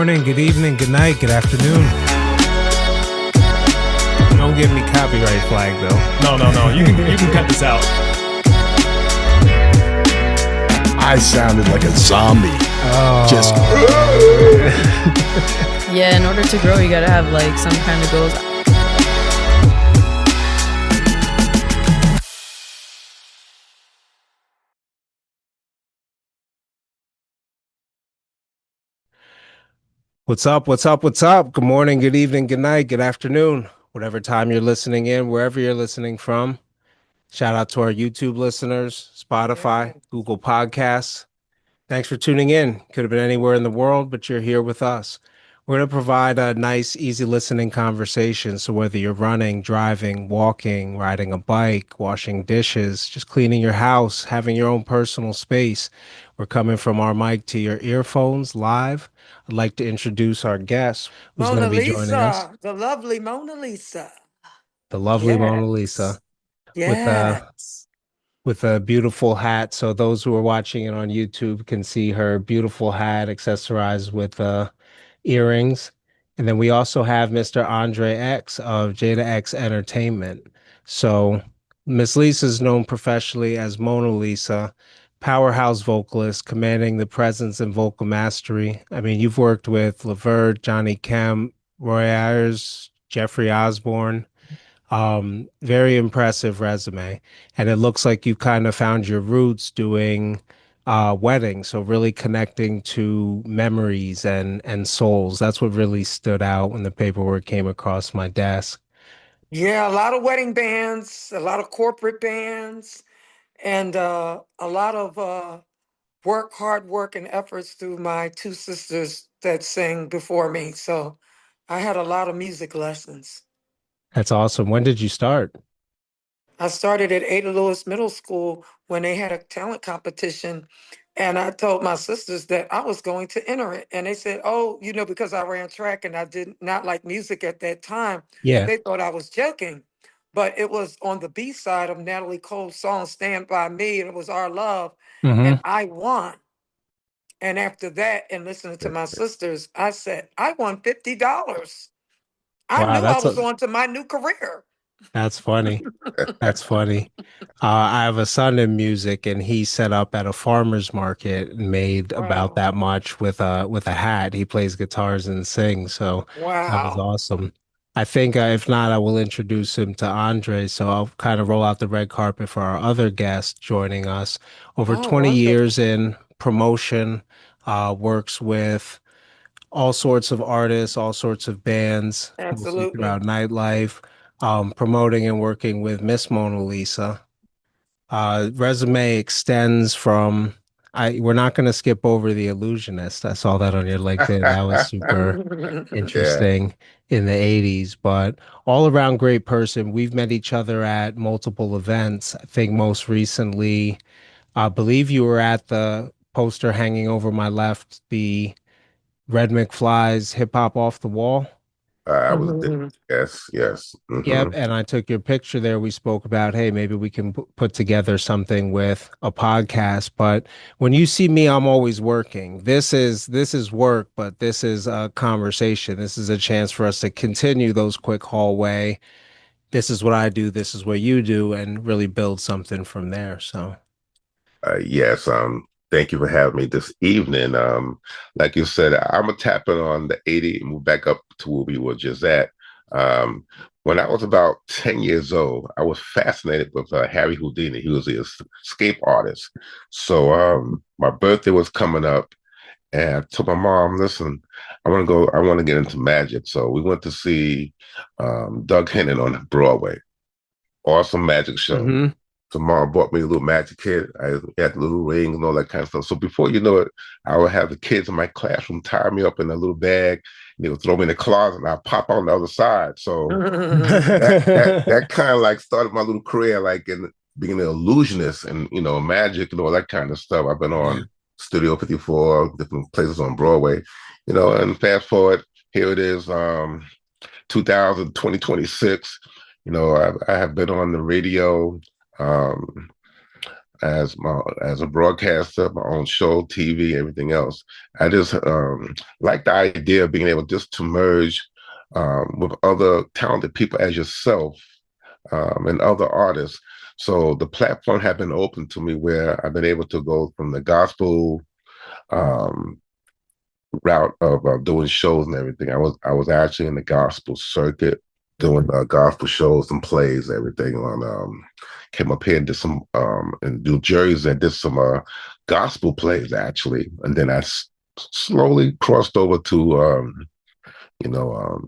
morning, good evening, good night, good afternoon. Don't give me copyright flag though. No. You can cut this out. I sounded like a zombie. Oh. Just. Yeah, in order to grow, you gotta have like some kind of goals. What's up? What's up? What's up? Good morning, good evening, good night, good afternoon. Whatever time you're listening in, wherever you're listening from. Shout out to our YouTube listeners, Spotify, Google Podcasts. Thanks for tuning in. Could have been anywhere in the world, but you're here with us. We're going to provide a nice, easy listening conversation. So whether you're running, driving, walking, riding a bike, washing dishes, just cleaning your house, having your own personal space, we're coming from our mic to your earphones live. I'd like to introduce our guest who's going to be joining us. The lovely Mona Lisa. The lovely Mona Lisa. Yes. With a beautiful hat. So those who are watching it on YouTube can see her beautiful hat accessorized with earrings. And then we also have Mr. Andre X of Jata X Entertainment. So Miss Lisa is known professionally as Mona Lisa, powerhouse vocalist, commanding the presence and vocal mastery. I mean, you've worked with Levert, Johnny Kemp, Roy Ayers, Jeffrey Osborne. Very impressive resume. And it looks like you kind of found your roots doing weddings. So really connecting to memories and souls. That's what really stood out when the paperwork came across my desk. Yeah, a lot of wedding bands, a lot of corporate bands, and a lot of hard work and efforts through my two sisters that sang before me. So I had a lot of music lessons. That's awesome. When did you start? I started at Ada Lewis Middle School when they had a talent competition. And I told my sisters that I was going to enter it. And they said, oh, because I ran track and I did not like music at that time, Yeah. they thought I was joking. But it was on the B side of Natalie Cole's song, Stand By Me, and it was Our Love. And I won. And after that, and listening to my sisters, I said, I won $50. I Wow, knew I was on to my new career. That's funny. That's funny. I have a son in music, and he set up at a farmer's market and made about that much with a hat. He plays guitars and sings, so that was awesome. I think if not, I will introduce him to Andre. So I'll kind of roll out the red carpet for our other guest joining us. Over 20 years in promotion, works with all sorts of artists, all sorts of bands, mostly throughout nightlife, promoting and working with Miss Mona Lisa. Resume extends from, we're not going to skip over The Illusionist. I saw that on your LinkedIn. That was super interesting in the 80s, but all around great person. We've met each other at multiple events. I think most recently, I believe you were at the poster hanging over my left, the Red McFly's Hip Hop Off the Wall. I was there. Yes. Yep, and I took your picture there. We spoke about, hey, maybe we can put together something with a podcast. But when you see me, I'm always working. This is work, but this is a conversation. This is a chance for us to continue those quick hallway. This is what I do. This is what you do, and really build something from there. So, yes. Thank you for having me this evening. Like you said, I'm a tapping on the 80 and move back up to where we were just at. When I was about 10 years old, I was fascinated with Harry Houdini. He was an escape artist. So my birthday was coming up, and I told my mom, listen, I want to get into magic. So we went to see Doug Hennon on Broadway. Awesome magic show. So mom bought me a little magic kit. I had little rings and all that kind of stuff. So before you know it, I would have the kids in my classroom tie me up in a little bag, and they would throw me in the closet, and I'd pop out on the other side. So that kind of like started my little career, like in being an illusionist and magic and all that kind of stuff. I've been on Studio 54, different places on Broadway, and fast forward, here it is, 2026. I have been on the radio. as a broadcaster, my own show, TV, everything else. I just like the idea of being able just to merge with other talented people as yourself and other artists. So the platform had been open to me where I've been able to go from the gospel um, route of doing shows and everything. I was actually in the gospel circuit doing gospel shows and plays, everything on came up here and did some in New Jersey and did some gospel plays actually, and then slowly crossed over to you know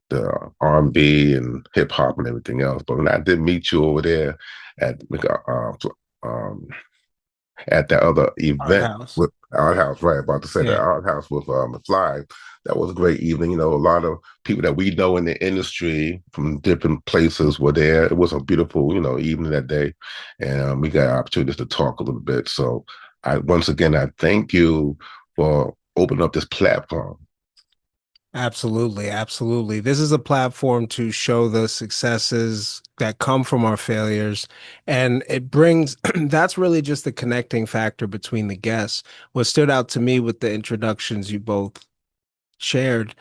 the R&B and hip hop and everything else. But when I did meet you over there at um, at that other Art event house. with Art House, right? About to say the Yeah. Art House with Fly. That was a great evening. A lot of people that we know in the industry from different places were there. It was a beautiful, evening that day, and we got opportunities to talk a little bit. So, once again, I thank you for opening up this platform. Absolutely, absolutely. This is a platform to show the successes that come from our failures. And it brings, that's really just the connecting factor between the guests. What stood out to me with the introductions you both shared,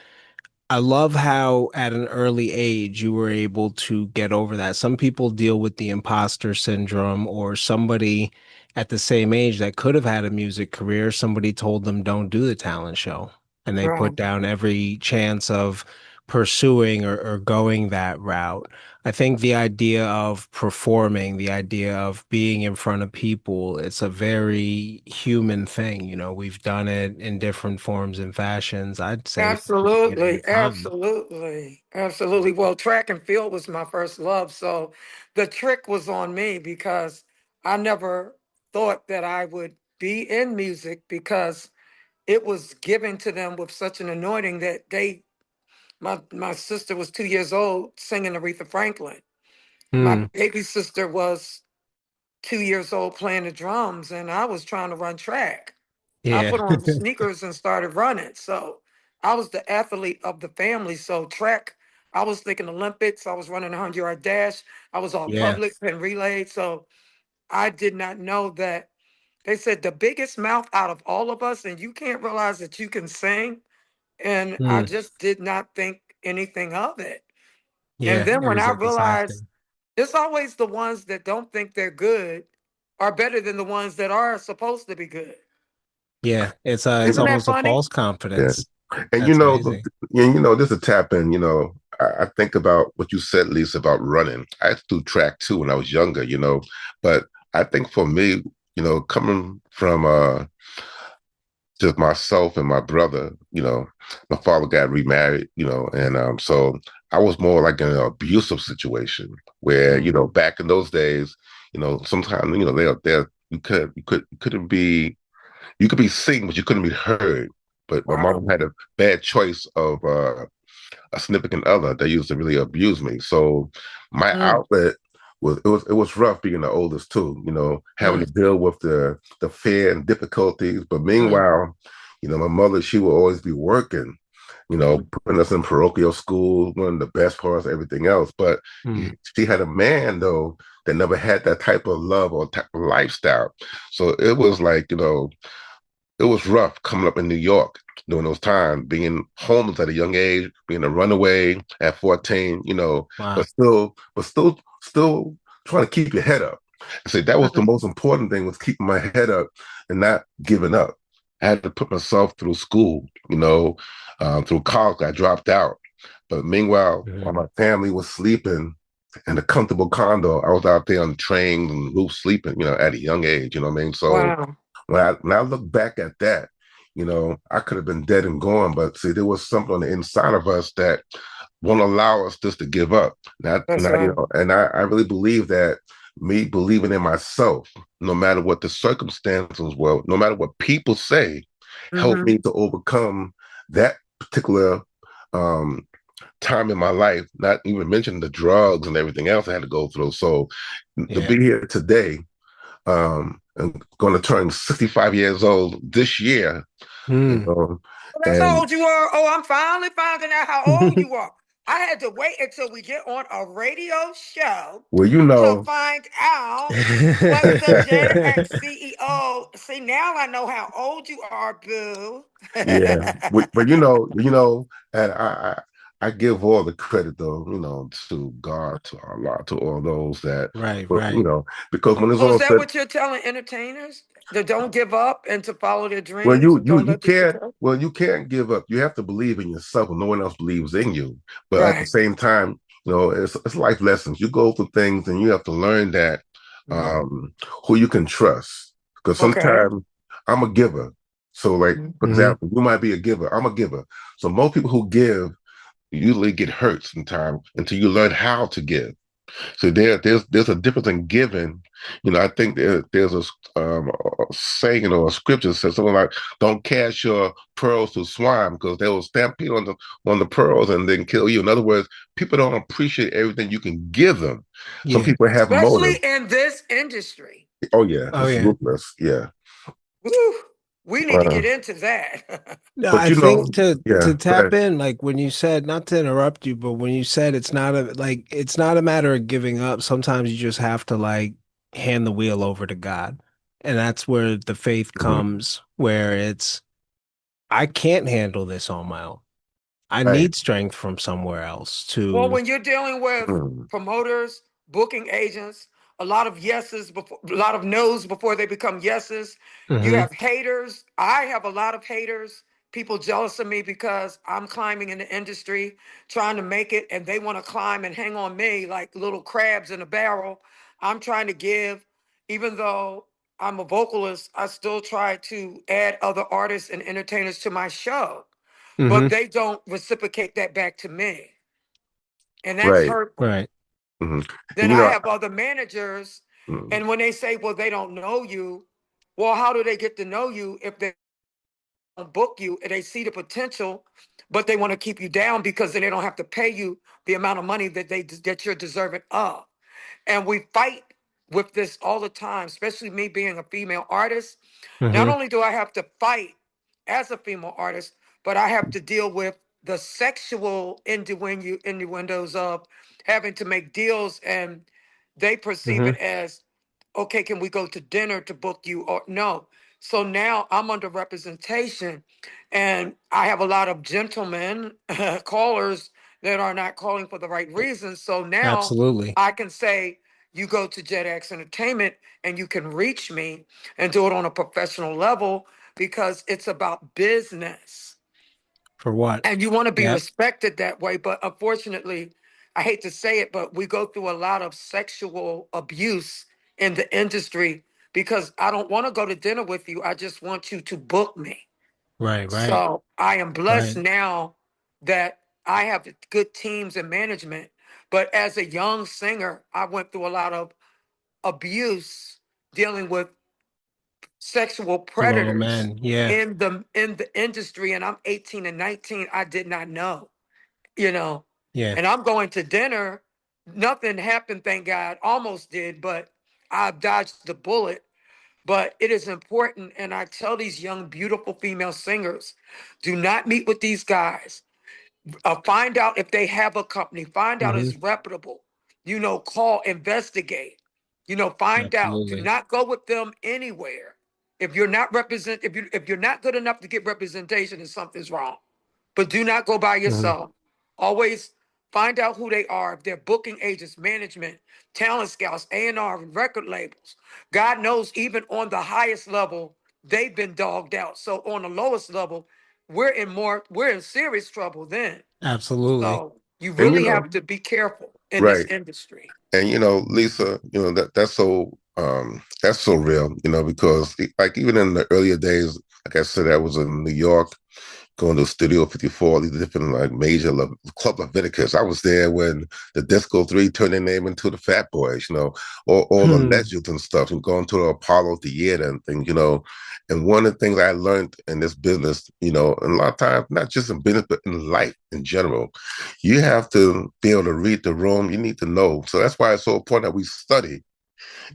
I love how at an early age you were able to get over that. Some people deal with the imposter syndrome, or somebody at the same age that could have had a music career, somebody told them don't do the talent show. And they Right. put down every chance of pursuing or going that route. I think the idea of performing, the idea of being in front of people, it's a very human thing. We've done it in different forms and fashions, I'd say, from the beginning Absolutely, of time. absolutely, absolutely. Well, track and field was my first love, so the trick was on me because I never thought that I would be in music because it was given to them with such an anointing that my sister was 2 years old singing Aretha Franklin. My Hmm. baby sister was 2 years old playing the drums, and I was trying to run track. I Yeah. put on the sneakers and started running. So I was the athlete of the family. So track, I was thinking Olympics. I was running a 100-yard dash. I was all Yeah. public and relay. So I did not know that they said the biggest mouth out of all of us, and you can't realize that you can sing. And I Hmm. just did not think anything of it. And Yeah. then It when was I like it's realized acting. it's always the ones that don't think they're good are better than the ones that are supposed to be good. Yeah. It's Isn't that almost a funny? false Yeah. confidence. And That's amazing. just to tap in, I think about what you said, Lisa, about running. I used to do track too when I was younger, but I think for me, coming from just myself and my brother, my father got remarried, and so I was more like in an abusive situation where, Mm, back in those days, sometimes, you could be seen, but you couldn't be heard. But my wow. mom had a bad choice of a significant other that used to really abuse me. So my Mm, outlet was rough being the oldest too, having mm, to deal with the fear and difficulties. But mm, meanwhile, my mother, she will always be working, mm, putting us in parochial school, one of the best parts, everything else. But Hmm. she had a man though that never had that type of love or type of lifestyle. So it was like, it was rough coming up in New York during those times, being homeless at a young age, being a runaway at 14, Wow. but still trying to keep your head up. I say that was the mm, most important thing, was keeping my head up and not giving up. I had to put myself through school, through college. I dropped out. But meanwhile, Mhm. while my family was sleeping in a comfortable condo, I was out there on the train and roof sleeping, at a young age, you know what I mean? So wow. when I look back at that, I could have been dead and gone, but see, there was something on the inside of us that won't allow us just to give up. That's right. And I really believe that me believing in myself, no matter what the circumstances were, no matter what people say, helped Mm-hmm. me to overcome that particular um, time in my life, not even mentioning the drugs and everything else I had to go through. So to Yeah. be here today, I'm going to turn 65 years old this year, you Hmm. know, Well, that's how and old you are. Oh, I'm finally finding out how old you are. I had to wait until we get on a radio show Well, to find out what the Gen X CEO. See, now I know how old you are, boo. yeah, but and I give all the credit though, to God, to Allah, to all those that, Right, but right. because when it's So is all that said, what you're telling entertainers? That don't give up and to follow their well, dreams and don't let the shit can't, go? you can't give up. You have to believe in yourself, and no one else believes in you. But at the Right. same time, it's life lessons. You go through things, and you have to learn that Mhm. who you can trust. Because Okay. sometimes I'm a giver. So, like for Mhm. example, you might be a giver. I'm a giver. So most people who give usually get hurt sometimes until you learn how to give. So there's a difference in giving. I think there's a saying or a scripture that says something like, "Don't cast your pearls to swine because they will stampede on the pearls and then kill you." In other words, people don't appreciate everything you can give them. Some Yeah. people have Especially motive. in this industry. Oh yeah, Oh it's yeah. ruthless. Yeah, Woo, we need to uh, get into that. No, but I think to yeah. Go tap ahead. in, like when you said, not to interrupt you, but when you said it's not a matter of giving up. Sometimes you just have to like hand the wheel over to God. And that's where the faith Mhm. comes, where it's I can't handle this on my own. I Right. need strength from somewhere else Well, to when you're dealing with Mhm. promoters, booking agents, a lot of yeses before a lot of no's before they become yeses. You Mhm. have haters. I have a lot of haters. People jealous of me because I'm climbing in the industry, trying to make it, and they want to climb and hang on me like little crabs in a barrel. I'm trying to give, even though I'm a vocalist, I still try to add other artists and entertainers to my show, but Mhm. they don't reciprocate that back to me. And that's Right. hurtful. Right. hmm Then And I have other managers, mm, and when they say, well, they don't know you, well, how do they get to know you if they don't book you and they see the potential, but they want to keep you down because then they don't have to pay you the amount of money that you're deserving of. And we fight with this all the time, especially me being a female artist. Not Mhm. only do I have to fight as a female artist, but I have to deal with the sexual innuendos of having to make deals, and they perceive it Mhm. as, okay, can we go to dinner to book you or no? So now I'm under representation, and I have a lot of gentlemen callers that are not calling for the right reasons. So now Absolutely. I can say, you go to Jet X Entertainment and you can reach me and do it on a professional level because it's about business. For what? And you want to be Yep. respected that way. But unfortunately, I hate to say it, but we go through a lot of sexual abuse in the industry because I don't want to go to dinner with you. I just want you to book me. Right, right, So I am blessed right. now that I have good teams and management. But as a young singer, I went through a lot of abuse dealing with sexual The wrong predators man. Yeah. in the industry, and I'm 18 and 19. I did not know, you know. Yeah. And I'm going to dinner. Nothing happened, thank God. Almost did, but I dodged the bullet. But it is important, and I tell these young, beautiful female singers, do not meet with these guys. Find out if they have a company. Find out Hmm. it's reputable. Call, investigate. Find out. Do Absolutely. not go with them anywhere. If you're not good enough to get representation, then something's wrong. But do not go by Hmm. yourself. Always find out who they are. If they're booking agents, management, talent scouts, A&R, record labels. God knows, even on the highest level, they've been dogged out. So on the lowest level, we're in serious trouble then. Absolutely. So you and really have to be careful in this right. industry. And Lisa, that's so real, because like even in the earlier days, like I said, I was in New York going to Studio 54, these different like major Club Leviticus. I was there when the Disco 3 turned their name into the Fat Boys, all the Hmm. legends and stuff, and going to the Apollo Theater and things. And one of the things I learned in this business, and a lot of times, not just in business, but in life in general, you have to be able to read the room. You need to know. So that's why it's so important that we study.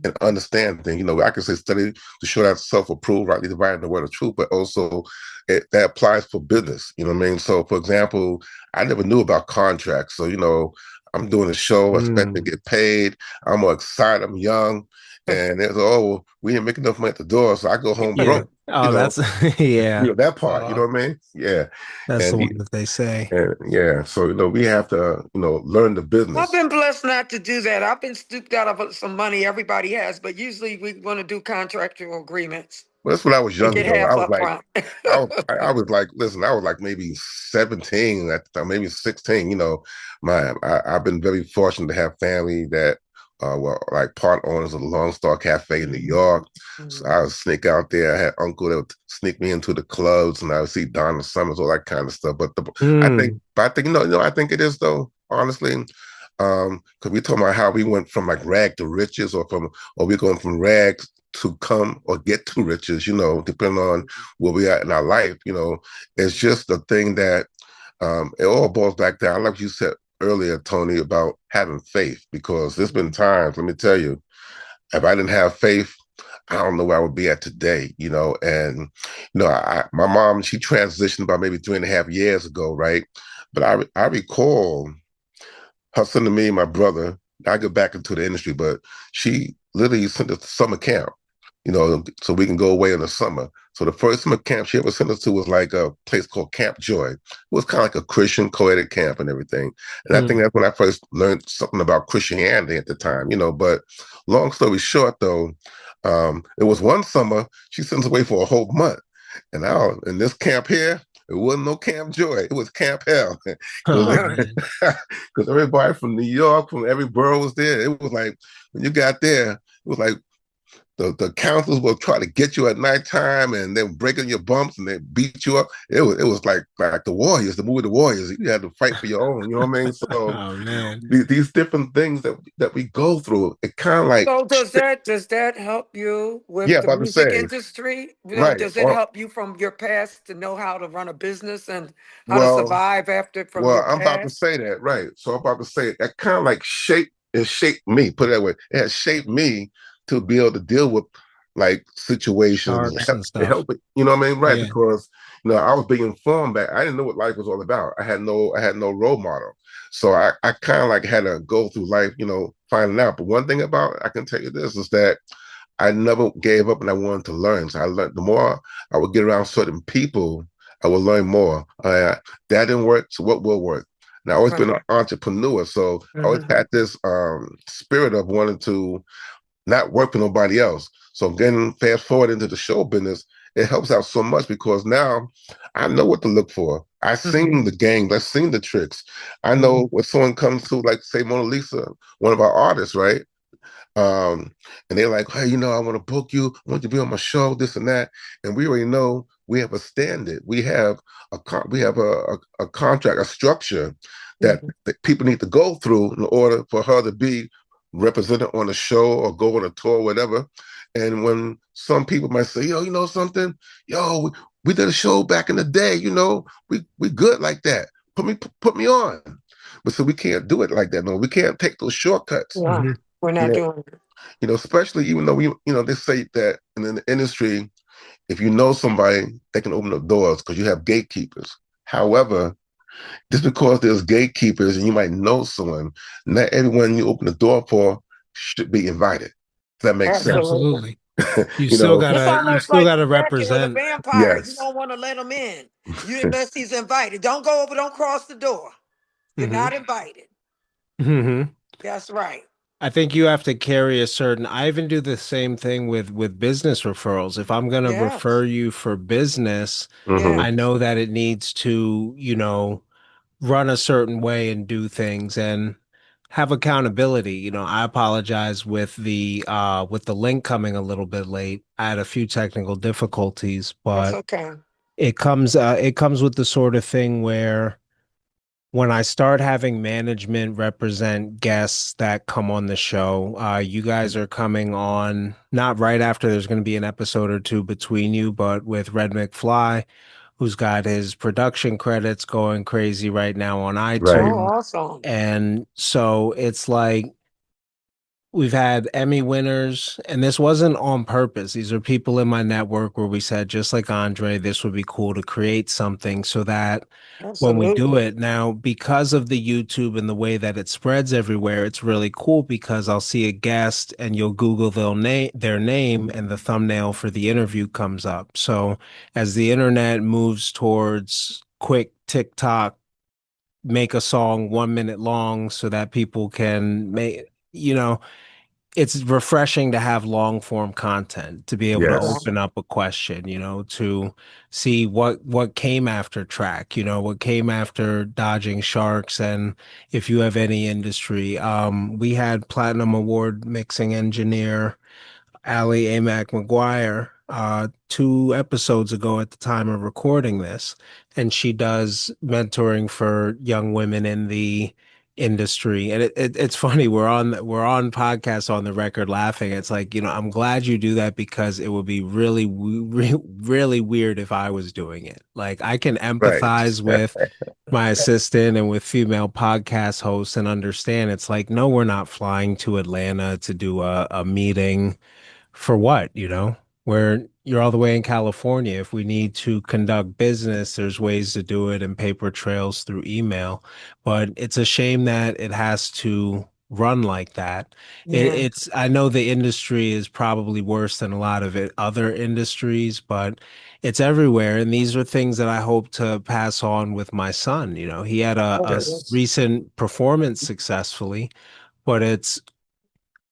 and understand things. I can say study to show that self-approved, rightly dividing the word of truth, but also that applies for business. You know what I mean? So, for example, I never knew about contracts. So, I'm doing a show, expect to get paid. I'm more excited. I'm young. And there's, oh, we didn't make enough money at the door. So I go home Yeah. broke, Oh, that's yeah. that part, you know Uh, what I mean? Yeah. that's the And, one that they say. and yeah, so, we have to, learn the I've business. been blessed not to do that. I've been stooped out of some money everybody has, but usually we want to do contractual agreements But that's when I was and younger, get though. half I was up like, front. I was like, listen, I was like maybe 17 at the time, maybe 16. I've been very fortunate to have family that were like part owners of the Lone Star Cafe in New York. So I would sneak out there. I had uncle that would sneak me into the clubs, and I would see Donna Summers, all that kind of stuff. Mm. I think, I think it is though, honestly. Because we talking about how we went from like rag to riches, or we're going from rags to come or get to riches, depending on where we are in our life. It's just a thing that it all boils back down, like you said earlier, Tony, about having faith, because there's been times, let me tell you, if I didn't have faith, I don't know where I would be at today, and my mom, she transitioned about maybe 3.5 years ago, right? But I recall her sending me and my brother. I get back into the industry, but she literally sent us to summer camp, so we can go away in the summer. So the first summer camp she ever sent us to was like a place called Camp Joy. It was kind of like a Christian co-ed camp and everything. And I think Mm. that's when I first learned something about Christianity at the time, But long story short, though, it was one summer she sent us away for a whole month. And now in this camp here, it wasn't no Camp Joy. It was Camp Hell. Oh Because man. everybody from New York, from every borough was there. It was like when you got there, it was like the counselors will try to get you at nighttime, and they're breaking your bumps and they beat you up. It was like the Warriors, the movie The Warriors. You had to fight for your own. You know what I mean? So Oh man. these different things that we go through, it kind of like, So does that help you with yeah, the about to music say, industry? right. Does it help you from your past to know how to run a business and how to Well, survive after from Well, your I'm about to past? say that, right? So I'm about to say that kind of like shaped me. Put it that way. It has shaped me to be able to deal with like situations. Sharks and It stuff. helped. You know what I mean? Right? Yeah. Because I was being informed back. I didn't know what life was all about. I had no role model. So I kind of like had to go through life, finding out. But one thing about I can tell you this is that I never gave up and I wanted to learn. So I learned the more I would get around certain people, I would learn more. That didn't work, so what will work? And I always been Right. an entrepreneur, so I always Mhm. had this spirit of wanting to not work for nobody else. So getting fast forward into the show business, it helps out so much because now I know what to look for. I've seen the games, I've seen the tricks. I know Mhm. when someone comes to, like, say, Mona Lisa, one of our artists, right? Um, and they're like, hey, I want to book you. I want you to be on my show, this and that. And we already know we have a standard. We have a contract, a structure that people need to go through in order for her to be represented on a show or go on a tour, whatever. And when some people might say, yo, you know something, yo, we did a show back in the day, we good like that. Put me on. But so we can't do it like that. No, we can't take those shortcuts. Yeah, Mhm. we're You not know, doing it. especially even though they say that in the industry, if you know somebody, they can open up doors because you have gatekeepers. However, just because there's gatekeepers and you might know someone, not everyone you open the door for should be invited. Does that make sense? Absolutely. Absolutely. You You still know, It's gotta you almost still like gotta Dracula the represent. vampire. You yes. don't want to let him in. Unless he's invited. Don't go over, don't cross the door. You're Hmm. not invited. Hmm. That's right. I think you have to carry a certain. I even do the same thing with business referrals. If I'm gonna refer Yes. you for business, Hmm. I Yes. know that it needs to, run a certain way and do things and have accountability. I apologize with the link coming a little bit late. I had a few technical difficulties, That's but okay. it comes with the sort of thing where when I start having management represent guests that come on the show, you guys are coming on not right after there's going to be an episode or two between you, but with Red McFly, who's got his production credits going crazy right now on Right. Oh, iTunes. awesome. And so it's like We've had Emmy winners, and this wasn't on purpose. These are people in my network where we said, just like Andre, this would be cool to create something so that when we do Absolutely. it now, because of the YouTube and the way that it spreads everywhere, it's really cool because I'll see a guest and you'll Google their name and the thumbnail for the interview comes up. So as the internet moves towards quick TikTok, make a song 1 minute long so that people can make, you know, it's refreshing to have long form content, to be able to Yes. open up a question, to see what came after track, what came after dodging sharks. And if you have any industry, we had platinum award mixing engineer Ali Amac McGuire 2 episodes ago at the time of recording this, and she does mentoring for young women in the industry. And it's funny, we're on podcasts on the record laughing. It's like, I'm glad you do that because it would be really weird if I was doing it. Like I can Right. empathize with my assistant and with female podcast hosts and understand it's like, no, we're not flying to Atlanta to do a meeting for what, where you're all the way in California. If we need to conduct business, there's ways to do it and paper trails through email. But it's a shame that it has to run like that. Yeah. I know the industry is probably worse than a lot of other industries, but it's everywhere. And these are things that I hope to pass on with my son. He had a Yes. recent performance successfully, but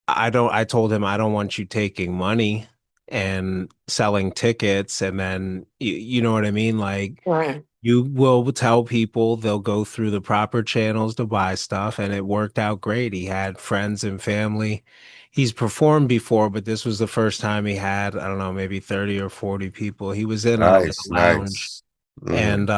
I told him I don't want you taking money and selling tickets and then you know what I mean? Like Right. you will tell people they'll go through the proper channels to buy stuff and it worked out great. He had friends and family. He's performed before, but this was the first time he had, I don't know, maybe 30 or 40 people. He was in a Nice. lounge Nice. Hmm. and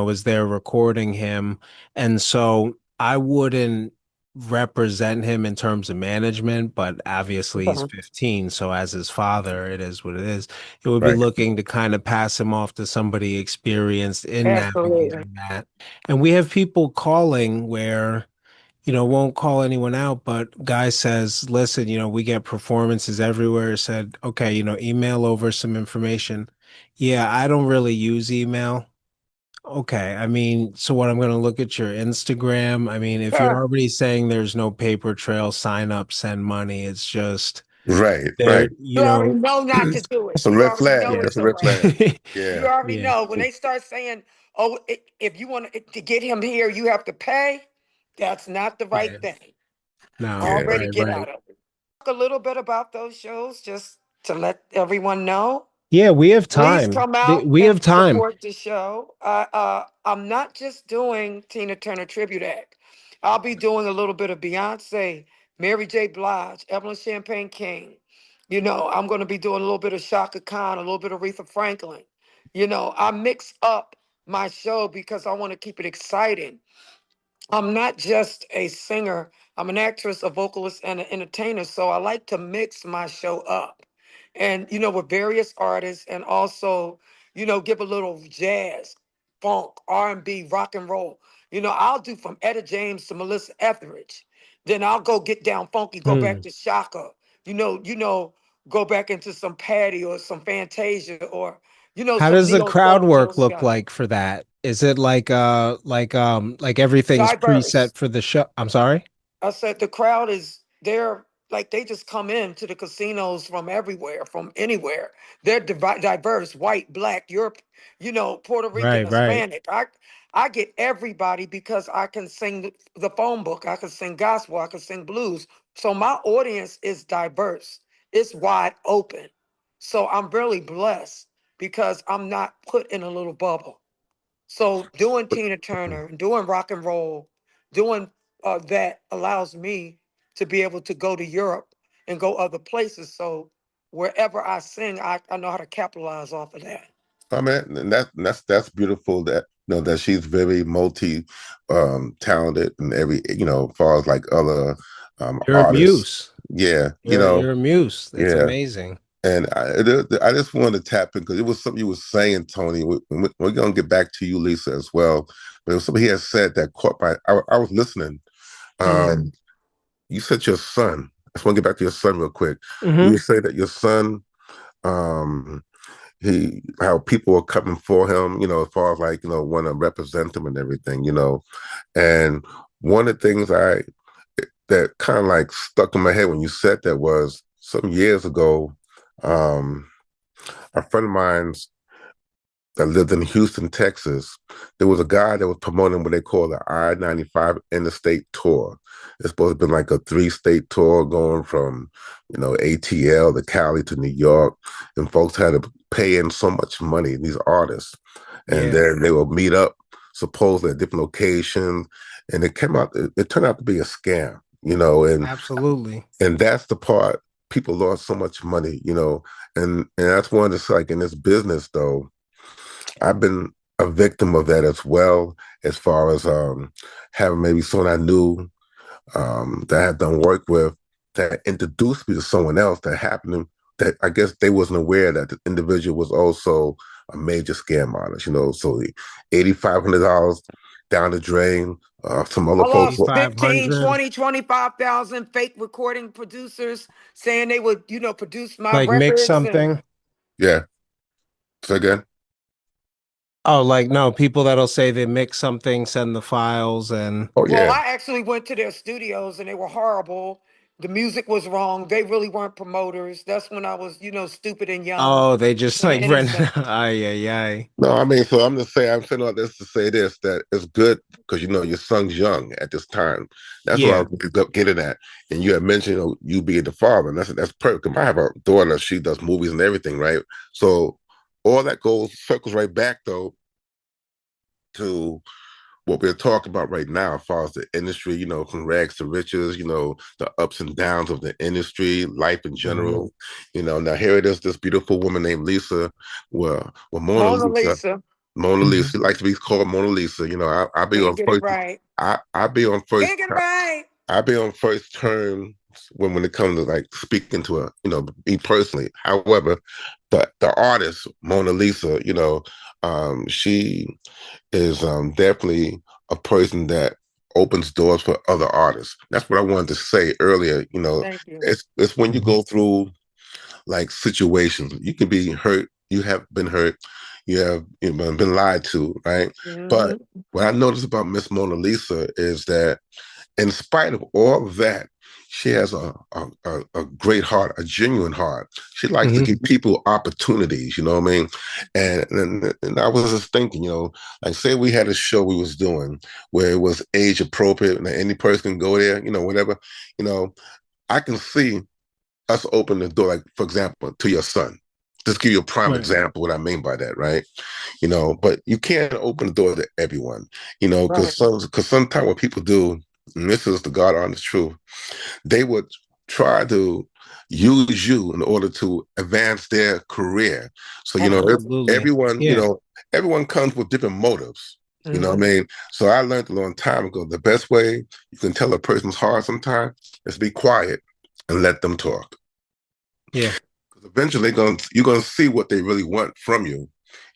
was there recording him. And so I wouldn't represent him in terms of management, but obviously he's Okay. 15, so as his father, it is what it is. It would be Right. looking to kind of pass him off to somebody experienced in Absolutely. navigating that. And we have people calling where won't call anyone out, but guy says, listen, we get performances everywhere. Said, okay, email over some information. Yeah, I don't really use email. Okay, I mean, so what, I'm going to look at your Instagram. I mean, if you're Huh. already saying there's no paper trail, sign up, send money, it's just Right. there, Right. You already know not to do it. That's a You red already flag. know yeah. That's it's a a red wrap. flag. Yeah. You already Yeah. know when they start saying, "Oh, if you want to get him here, you have to pay." That's not the right Yeah. thing. No, Yeah. Already right, get right. out of it. Talk a little bit about those shows, just to let everyone know. Yeah, we have Please time. come out We have and time. support the show. I'm not just doing Tina Turner Tribute Act. I'll be doing a little bit of Beyonce, Mary J. Blige, Evelyn Champagne King. I'm going to be doing a little bit of Shaka Khan, a little bit of Aretha Franklin. I mix up my show because I want to keep it exciting. I'm not just a singer. I'm an actress, a vocalist, and an entertainer. So I like to mix my show up and, with various artists and also, give a little jazz, funk, R&B, rock and roll. I'll do from Etta James to Melissa Etheridge. Then I'll go get down funky, go back Hmm. to Shaka, go back into some Patty or some Fantasia or, How some does the neo crowd soul, Joe work look Scott. like for that? Is it like everything's Diverse. preset for the show? I'm sorry? I said the crowd is they're like they just come in to the casinos from everywhere, from anywhere. They're diverse, white, black, Europe, Puerto Rican, Right, right. Hispanic. I get everybody because I can sing the phone book, I can sing gospel, I can sing blues. So my audience is diverse. It's wide open. So I'm really blessed because I'm not put in a little bubble. So doing But Tina Turner and doing rock and roll, doing that allows me to be able to go to Europe and go other places. So wherever I sing, I know how to capitalize off of that. I mean, and that's beautiful that that she's very multi talented and every as far as like other You're a artists. muse. Yeah, You're a muse. That's yeah. amazing. And I just wanted to tap in because it was something you were saying, Tony. We're gonna get back to you, Lisa, as well. But it was something he had said that caught my. I was listening. Mm. You said your son. just want to get back to your son real quick. You Hmm. say that your son, um, how people are coming for him, as far as like, want to represent him and everything, And one of the things that kind of like stuck in my head when you said that was some years ago, um, a friend of mine's that lived in Houston, Texas, there was a guy that was promoting what they call the I-95 interstate tour. It's supposed to be like a three-state tour going from, ATL to Cali to New York. And folks had to pay in so much money, these artists. And Yeah, then they would meet up supposedly at different locations. And it turned out to be a scam, absolutely. and that's the part people lost so much money, and that's one that's like in this business though. I've been a victim of that as well, as far as having maybe someone I knew that I had done work with that introduced me to someone else that happened that I guess they wasn't aware that the individual was also a major scam artist, so the $8,500 down the drain. Some other I folks. lost 15, 8,500. 20, 25,000 fake recording producers saying they would, produce my Like mix records. And something. Yeah. So again. Oh, like no, people that'll say they mix something, send the files, and Oh well, yeah. I actually went to their studios and they were horrible. The music was wrong. They really weren't promoters. That's when I was, stupid and young oh, they just and like rent. innocent. Ay, ay, ay. No, I mean, so I'm saying all this to say this, that it's good because your son's young at this time. That's what I Yeah. was getting at. And you had mentioned, you being the father, and that's perfect. I have a daughter, she does movies and everything, right? So all that goes circles right back though to what we're talking about right now, as far as the industry, from rags to riches, the ups and downs of the industry, life in Mhm. general. Now here it is, this beautiful woman named Lisa, well, Mona Mona Lisa. Lisa. Mona Lisa. Mhm. She likes to be called Mona Lisa. I'll be on Can't get it first. right. I'll be on first. Can't get it right. I'll be on first terms when it comes to like speaking to her. Me personally. However, the artist Mona Lisa, she is definitely a person that opens doors for other artists. That's what I wanted to say earlier. Thank you. It's when you Mhm. go through like situations. You can be hurt. You have been hurt. You have been lied to, right? But Hmm. what I noticed about Miss Mona Lisa is that, in spite of all of that, she has a great heart, a genuine heart. She likes to Mhm. give people opportunities. You know what I mean? And I was just thinking, like say we had a show we was doing where it was age appropriate and any person can go there, whatever. You know, I can see us open the door, like for example, to your son. Just give you a prime Right. example what I mean by that, right? But you can't open the door to everyone, Right. because sometimes what people do, and this is the God honest truth, they would try to use you in order to advance their career. So, Absolutely. everyone, Yeah. everyone comes with different motives. You know what I Hmm. mean? So I learned a long time ago, the best way you can tell a person's heart sometimes is be quiet and let them talk. Yeah. Because eventually you're gonna see what they really want from you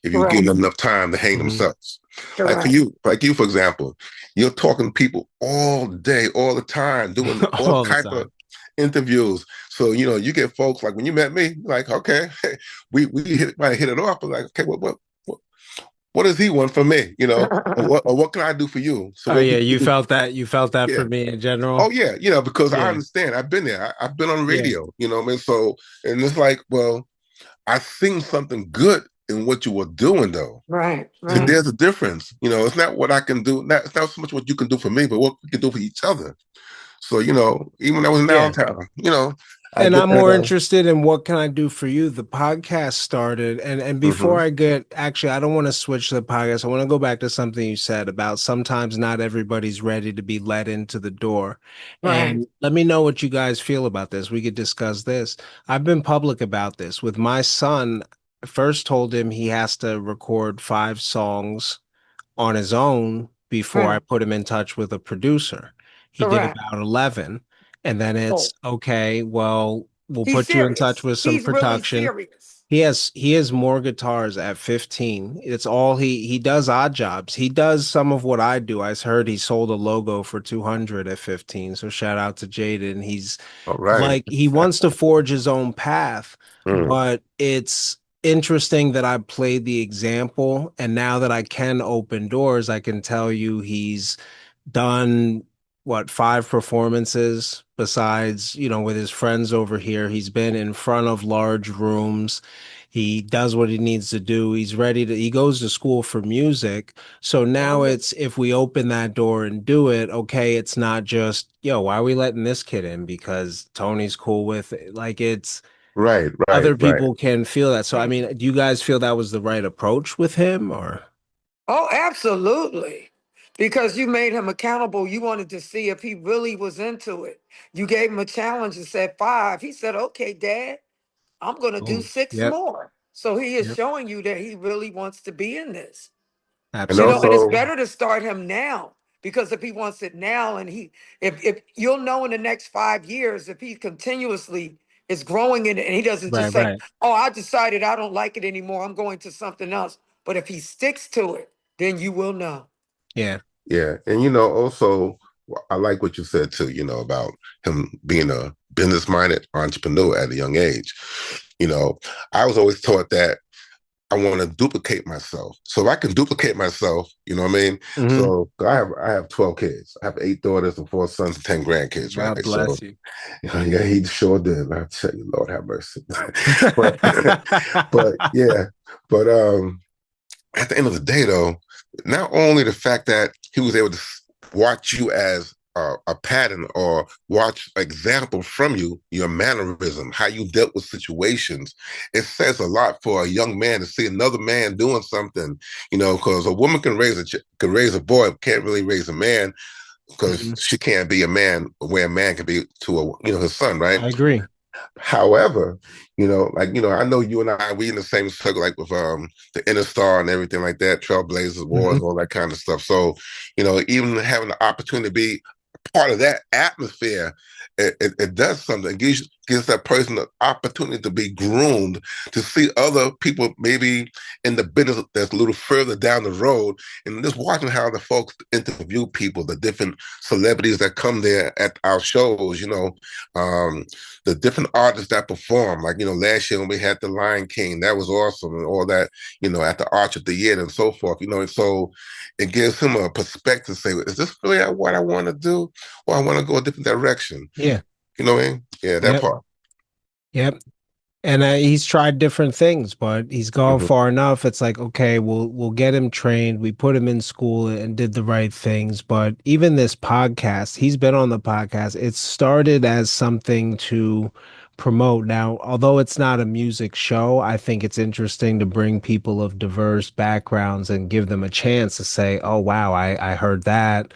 if you give Correct. them enough time to hang Mhm. themselves. Correct. Like you, for example, you're talking to people all day, all the time, doing all All the type of time. interviews. So you get folks like when you met me, like okay, might hit it off, but like okay, what what does he want from me? Or what can I do for you? So Oh what yeah, we you can, felt that. You felt that yeah. for me in Oh general. yeah, because I Yeah. understand. I've been there. I've been on Yeah. radio. What I mean. So and it's like, well, I seen something good in what you were doing, though. Right. So Mhm. Right. there's a difference. It's not what I can do. It's not so much what you can do for me, but what we can do for each other. So, even when I was in Yeah. Allentown, I And get I'm that. more interested in what can I do for you. The podcast started, and before Mhm. I get actually, I don't want to switch the podcast. I want to go back to something you said about sometimes not everybody's ready to be let into the door. Right. And let me know what you guys feel about this. We could discuss this. I've been public about this with my son. I first told him he has to record 5 songs on his own before I Right. put him in touch with a producer. He did Correct. about 11. And then Oh, it's okay, well, we'll he's put you in touch serious. with some He's really production. serious. He has more guitars at 15. It's all he does odd jobs. He does some of what I do. I heard he sold a logo for 200 at 15. So shout out to Jaden. He's All right. like he wants to forge his own path, Mm. but it's interesting that I played the example, and now that I can open doors, I can tell you he's done what, 5 performances besides, with his friends over here. He's been in front of large rooms. He does what he needs to do. He goes to school for music. So now it's, if we open that door and do it, okay, it's not just, yo, why are we letting this kid in? Because Tony's cool with it. Like it's Right, right, other right. people can feel that. So I mean, do you guys feel that was the right approach with him or? Oh, absolutely. Because you made him accountable. You wanted to see if he really was into it. You gave him a challenge and said 5. He said, okay, Dad, I'm going to do Boom. 6 Yep. more. So he is Yep. showing you that he really wants to be in this. And And it's Absolutely. also, better to start him now because if he wants it now and if you'll know in the next 5 years, if he continuously is growing in it and he doesn't just Right, say, right. oh, I decided I don't like it anymore. I'm going to something else. But if he sticks to it, then you will know. Yeah. yeah, and also, I like what you said too. About him being a business-minded entrepreneur at a young age. I was always taught that I want to duplicate myself. So if I can duplicate myself, you know what I mean? Hmm. So I have 12 kids. I have 8 daughters and 4 sons and 10 grandkids, right? God So bless you. yeah, he sure did. I tell you, Lord have mercy. but but yeah, but at the end of the day, though, not only the fact that he was able to watch you as a pattern or watch example from you, your mannerism, how you dealt with situations, it says a lot for a young man to see another man doing something, because a woman can raise a boy, but can't really raise a man because Mhm. she can't be a man where a man can be to his son, right? I agree. However, I know you and we in the same circle, like with the Inner Star and everything like that, Trailblazers, Wars, Hmm. all that kind of stuff. So, even having the opportunity to be part of that atmosphere, it does something. It gives that person the opportunity to be groomed, to see other people maybe in the business that's a little further down the road, and just watching how the folks interview people, the different celebrities that come there at our shows, the different artists that perform. Like, last year when we had the Lion King, that was awesome, and all that, at the Arch of the Year and so forth, and so it gives him a perspective to say, is this really what I want to do? Or I want to go a different direction? Yeah. You know what I mean? Yeah, that Yep. part. Yep. And he's tried different things, but he's gone Mm-hmm. far enough. It's like, okay, we'll get him trained. We put him in school and did the right things. But even this podcast, he's been on the podcast. It started as something to promote. Now, although it's not a music show, I think it's interesting to bring people of diverse backgrounds and give them a chance to say, oh, wow, I heard that.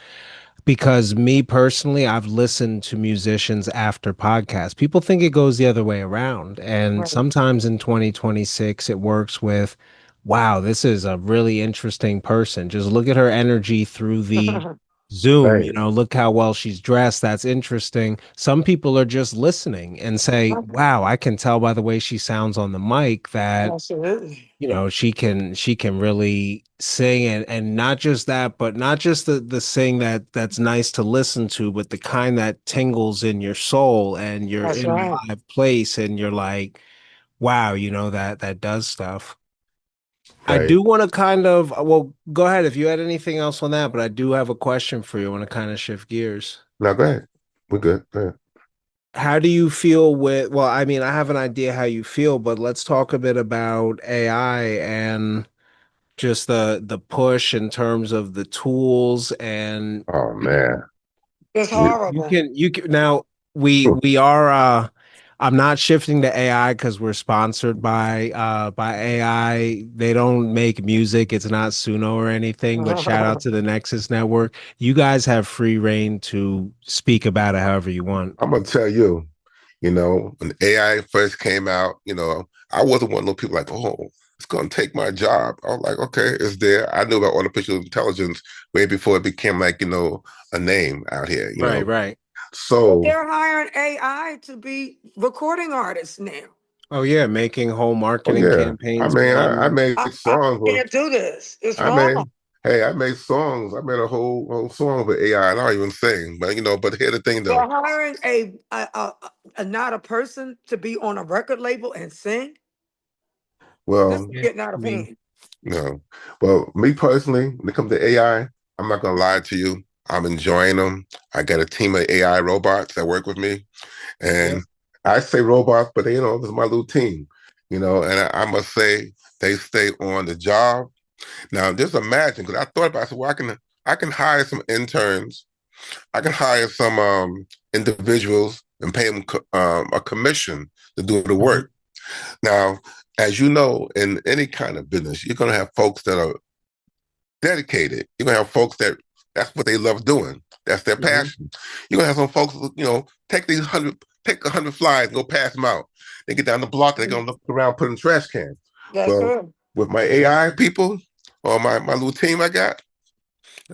Because me personally, I've listened to musicians after podcasts. People think it goes the other way around. And Right. sometimes in 2026, it works with, wow, this is a really interesting person. Just look at her energy through the Zoom. Right. Look how well she's dressed. That's interesting. Some people are just listening and say, wow, I can tell by the way she sounds on the mic that Absolutely. she can really sing, and not just that, but not just the sing that's nice to listen to, but the kind that tingles in your soul and you're That's in right. a live place and you're like, wow, that does stuff. I Right. do want to kind of, well, go ahead if you had anything else on that, but I do have a question for you. I want to kind of shift gears. Now go ahead. We're good. Go ahead. How do you feel well, I mean, I have an idea how you feel, but let's talk a bit about AI and just the push in terms of the tools and Oh man. It's We, horrible. you can now we are I'm not shifting to AI because we're sponsored by AI. They don't make music. It's not Suno or anything, but shout out to the Nexus Network. You guys have free reign to speak about it however you want. I'm gonna tell you, when AI first came out, I wasn't one of those people like, oh, it's gonna take my job. I was like, okay, it's there. I knew about artificial intelligence way before it became like, a name out here. Right. But So they're hiring AI to be recording artists now. Oh yeah, making whole Oh marketing yeah. I campaigns mean, I behind. made I songs with can't do this. It's I wrong. made hey, I made songs. I made a whole song with AI, and I don't even sing. But but here's the thing though. But hiring a not a person to be on a record label and sing, this Well, is Yeah, getting out I of mean, hand. no. Well, me personally, when it comes to AI, I'm not gonna lie to you. I'm enjoying them. I got a team of AI robots that work with me. yeah. And I say robots, but this is my little team, and I must say they stay on the job. Now, just imagine, because I thought about it, I said, well, I can hire some interns, I can hire some individuals and pay them a commission to do the Mhm. work. Now, as you know, in any kind of business, you're gonna have folks that are dedicated. You're gonna have folks that's what they love doing. That's their Mhm. passion. You're gonna have some folks, take 100 flies and go pass them out. They get down the block, they're gonna look around, put in the trash can. That's Well, good. with my AI people or my little team I got,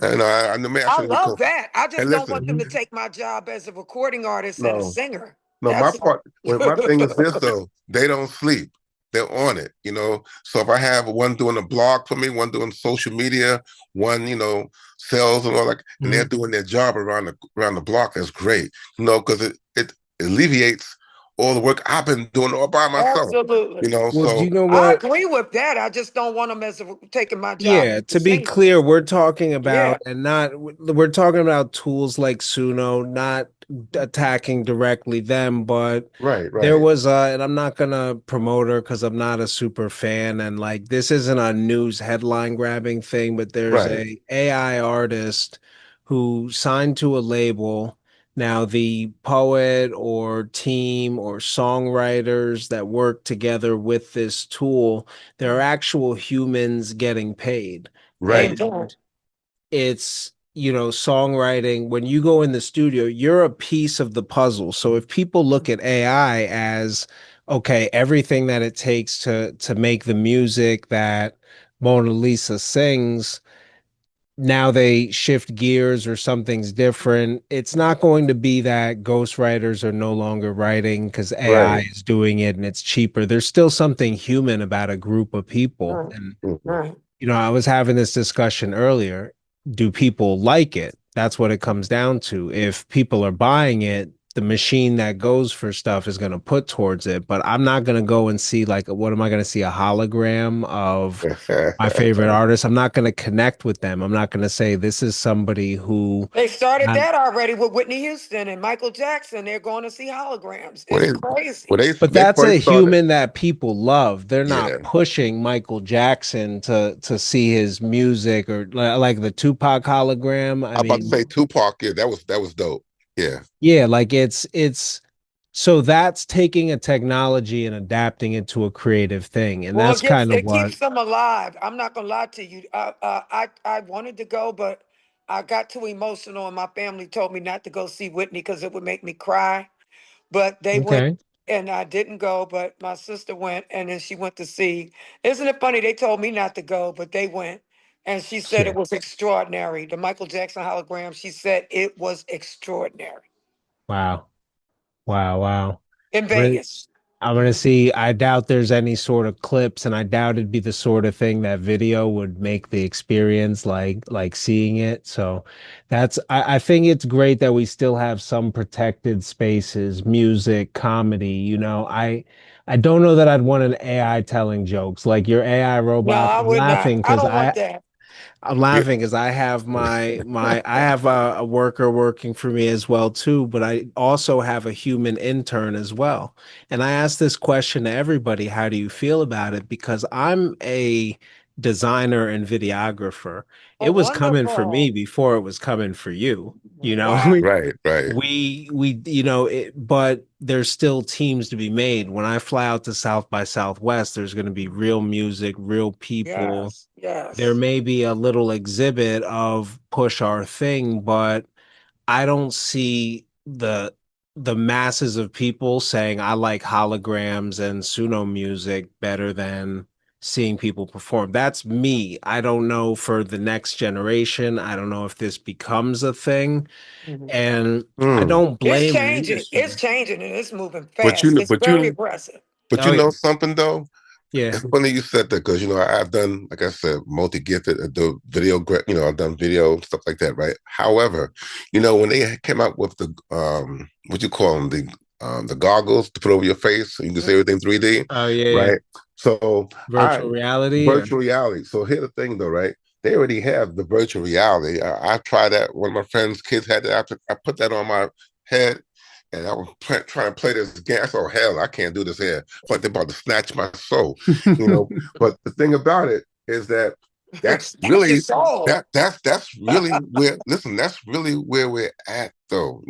and I know man, I I should have love become. that. I And just don't want them to listen, take my job as a recording artist and a no, singer. no, my That's part, well, my thing is this though, they don't sleep. They're on it. So if I have one doing a blog for me, one doing social media, one, sales and all that, and they're Mhm. doing their job around the block, that's great. Because it alleviates all the work I've been doing all by myself. absolutely. Well, do So you know I what? agree with that. I just don't want them as taking my job Yeah, as a to be singer. clear, we're talking Yeah, about we're talking about tools like Suno, not attacking directly them, but right, there right, was and I'm not gonna promote her because I'm not a super fan, and like this isn't a news headline grabbing thing, but there's right, a AI artist who signed to a label. Now, the poet or team or songwriters that work together with this tool, there are actual humans getting paid. they right, don't. And it's, songwriting. When you go in the studio, you're a piece of the puzzle. So if people look at AI as, okay, everything that it takes to make the music that Mona Lisa sings, now they shift gears or something's different. It's not going to be that ghostwriters are no longer writing because AI right. is doing it and it's cheaper. There's still something human about a group of people. Right, And, Mhm. right. I was having this discussion earlier. Do people like it? That's what it comes down to. If people are buying it, the machine that goes for stuff is going to put towards it. But I'm not going to go and see, like, what am I going to see? A hologram of my favorite artist. I'm not going to connect with them. I'm not going to say this is somebody who, They started uh, that already with Whitney Houston and Michael Jackson. They're going to see holograms. When It's they when crazy. but they that's a first started, human that people love. They're not yeah. pushing Michael Jackson to see his music or like the Tupac hologram. I I'm about to mean, say Tupac. Yeah, that was dope. Yeah, yeah, like it's so that's taking a technology and adapting it to a creative thing. And Well, that's kind of it what, keeps them alive. I'm not gonna lie to you. I wanted to go, but I got too emotional, and my family told me not to go see Whitney because it would make me cry. But they went, okay. and I didn't go. But my sister went, and then she went to see. Isn't it funny? They told me not to go, but they went, and she said Yeah. it was extraordinary. The Michael Jackson hologram. She said it was extraordinary Wow. Wow, wow. in I'm gonna, Vegas. I'm gonna see. I doubt there's any sort of clips, and I doubt it'd be the sort of thing that video would make the experience like seeing it. So I think it's great that we still have some protected spaces, music, comedy. I don't know that I'd want an AI telling jokes like your AI No, robots. I I'm would not. laughing I because don't want that. I'm yeah. laughing because I have I have a worker working for me as well too, but I also have a human intern as well. And I ask this question to everybody, how do you feel about it? Because I'm a designer and videographer. Oh, It was coming for me wonderful. before it was coming for you. Wow. Right, right. But there's still teams to be made. When I fly out to South by Southwest, there's going to be real music, real people. Yes. There Yes. may be a little exhibit of push our thing, but I don't see the masses of people saying I like holograms and Suno music better than seeing people perform. That's me. I don't know for the next generation. I don't know if this becomes a thing. Mhm. And I Mm. don't blame the industry. It's changing, and it's moving But fast. It's but very you aggressive. But Oh you yeah. know something though? Yeah. It's funny you said that because I've done, like I said, multi-gifted, the video, I've done video stuff like that, right? However, when they came out with the what you call them, the goggles to put over your face so you can see everything 3D, Oh yeah, yeah. right? So I Virtual reality or virtual reality. So here's the thing though, right? They already have the virtual reality. I tried that. One of my friends' kids had that. I put that on my head, and I was trying to play this game. I said, "Oh hell, I can't do this here." Like they're about to snatch my soul, you know. But the thing about it is that that's Snatch your really soul. that's really where. Listen, that's really where we're at, though.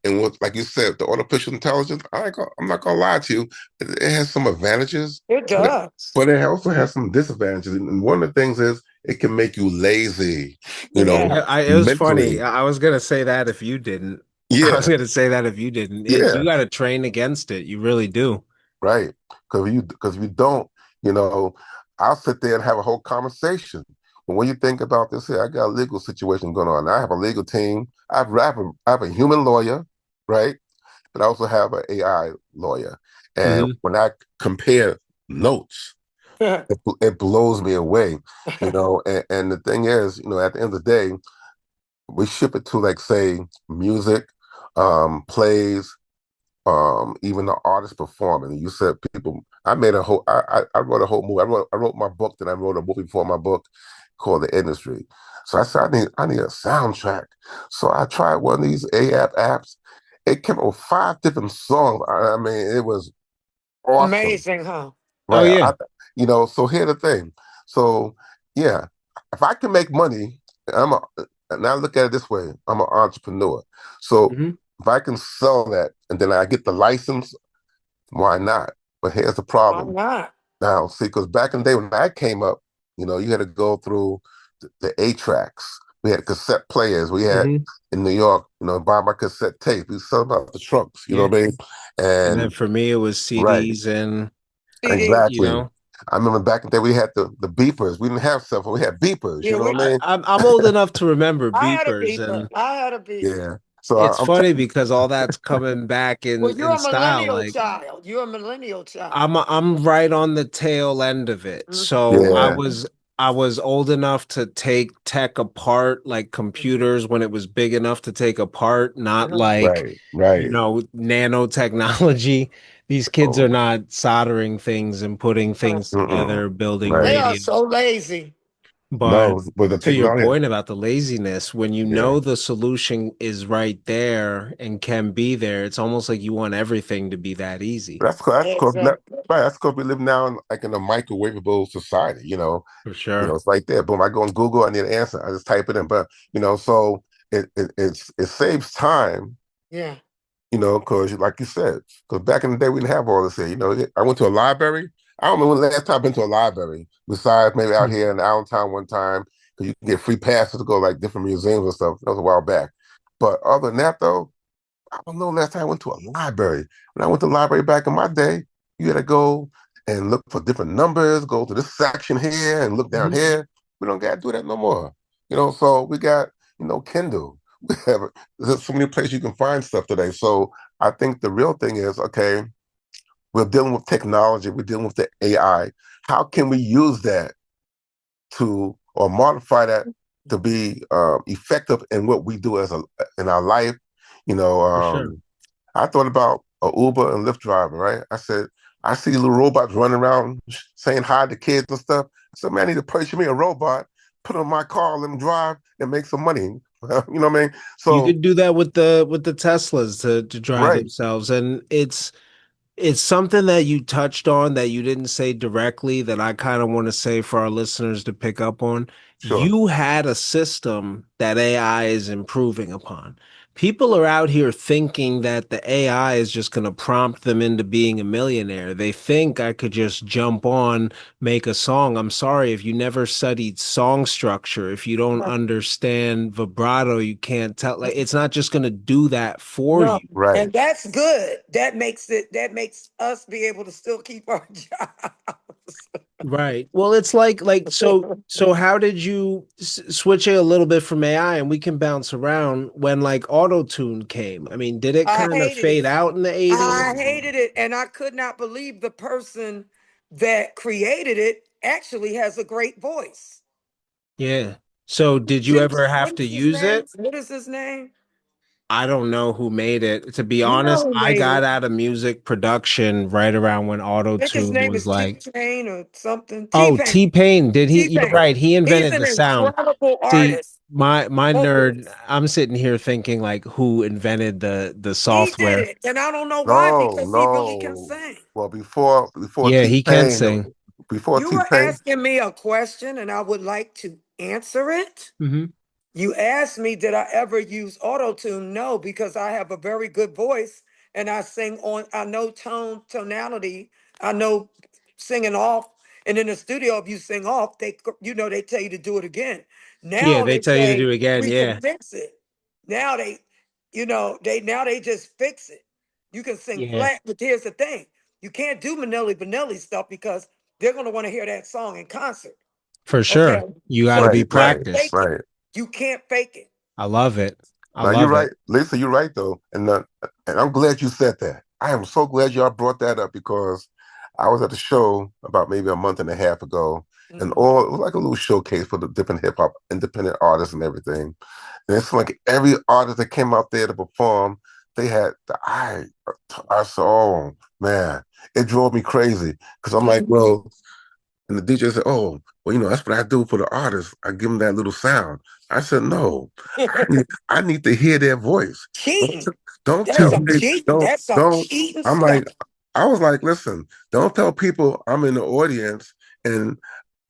And what, like you said, the artificial intelligence. I'm not gonna lie to you. It has some advantages, It but does. but it also has some disadvantages. And one of the things is it can make you lazy, Yeah. it was funny. mentally. I was gonna say that if you didn't. I was Yeah, gonna say that if you didn't. You yeah. got to train against it. You really do. Right. Because if you don't, you know, I'll sit there and have a whole conversation. But when you think about this here, I got a legal situation going on. I have a legal team. I have a human lawyer, right? But I also have an AI lawyer. And Hmm. when I compare notes, it blows me away, and the thing is, at the end of the day, we ship it to, like, say, music, plays, even the artist performing. You said people. I made a whole. I wrote a whole movie. I wrote my book. Then I wrote a movie for my book called The Industry. So I said I need a soundtrack. So I tried one of these apps. It came up with 5 different songs. I mean, it was awesome. Amazing, huh? Oh Right. yeah. So here's the thing. So yeah, if I can make money, I'm a, and I look at it this way, I'm an entrepreneur. So Hmm. if I can sell that and then I get the license, why not? But here's the Why problem. not? Now, see, because back in the day when I came up, you had to go through the A tracks. We had cassette players. We had Hmm. in New York, buy my cassette tape. We sell about the trunks, you know Yeah. what I mean? And then And for me, it was right, CDs and CD. you exactly. know. I remember back in the day we had the beepers. We didn't have cell phone. We had beepers. Yeah, You know we. what I mean? I'm old enough to remember I had a beepers, beeper. and I had a beeper. Yeah. So it's I'm funny because all that's coming back Well, in you're a style. millennial Like child. You're a millennial child. I'm right on the tail end of it. Hmm. So yeah, I was old enough to take tech apart, like computers when it was big enough to take apart, not Uh-huh. like, right, right. nanotechnology. These kids are Oh, not soldering things and putting things mm-mm, together, building They right. are radios. so lazy. But No, with the to your technology, point about the laziness, when you yeah. know the solution is right there and can be there, it's almost like you want everything to be that easy. That's cause right. Exactly. That's because we live now in a microwavable society. For sure. It's right there. Boom! I go on Google. I need an answer. I just type it in. But so it saves time. Yeah. Because like you said, because back in the day we didn't have all this here. I went to a library. I don't remember when the last time I've been to a library. Besides maybe out Hmm. here in Allentown one time, because you can get free passes to go like different museums and stuff. That was a while back. But other than that, though, I don't know. Last time I went to a library. When I went to the library back in my day, you had to go and look for different numbers, go to this section here and look down Hmm. here. We don't got to do that no more. So we got, Kindle. We have There's so many places you can find stuff today. So I think the real thing is, okay, we're dealing with technology, we're dealing with the AI. How can we use that to or modify that to be effective in what we do in our life? You know, For sure. I thought about a Uber and Lyft driver, right? I said, I see little robots running around saying hi to kids and stuff. I said, man, I need to purchase me a robot, put it on my car, let them drive, and make some money. You know what I mean? You So, could do that with the Teslas to drive right, themselves. And it's something that you touched on that you didn't say directly that I kind of want to say for our listeners to pick up on. sure, You had a system that AI is improving upon. People are out here thinking that the AI is just going to prompt them into being a millionaire. They think I could just jump on, make a song. I'm sorry, if you never studied song structure, if you don't understand vibrato, you can't tell. Like, it's not just going to do that for No. you. right. And that's good. That makes us be able to still keep our jobs. Right. Well, it's like so how did you switch it a little bit from AI and we can bounce around when like auto tune came? I mean, did it I kind of hated it. fade out in the I 80s? hated it, and I could not believe the person that created it actually has a great voice. Yeah. So did you What ever have what to is his use name? it? What is his name? I don't know who made it. To be You know honest, who I made got it. out of music production right around when auto I think his tune name was is T like, Pain or something. T oh, Pain. T-Pain, did he? T You're Pain. right. He He's invented an the sound. incredible See, artist. my nerd, Vocalist. I'm sitting here thinking like who invented the He did software. it, and I don't know why No, because he really can no. sing. Well, before Yeah, T he can Pain, sing. before You T were Pain, asking me a question, and I would like to answer it. Hmm. You asked me, did I ever use auto tune? No, because I have a very good voice and I sing on, I know tonality, I know singing off. And in the studio, if you sing off, they tell you to do it again. Yeah, Now they they tell you to say do it again. we can Yeah. fix it. Now they just fix it. You can sing Yeah, flat, but here's the thing: you can't do Manelli Vanelli stuff because they're gonna want to hear that song in concert. for Okay, sure. You got to so right, be you can't right, fake practiced. it. right. You can't fake it. I love it. I Now you're love right, it. Lisa. You're right though, and I'm glad you said that. I am so glad y'all brought that up because I was at the show about maybe a month and a half ago, and Mhm. all it was like a little showcase for the different hip hop independent artists and everything. And it's like every artist that came out there to perform, they had the I said, oh man, it drove me crazy because I'm like, Mhm. well, and the DJ said, oh, well, that's what I do for the artists. I give them that little sound. I said, no, I need to hear their voice. Don't, Cheating. don't That's tell some me, cheating. That's some don't. cheating I'm stuff. like, I was like, listen, don't tell people I'm in the audience and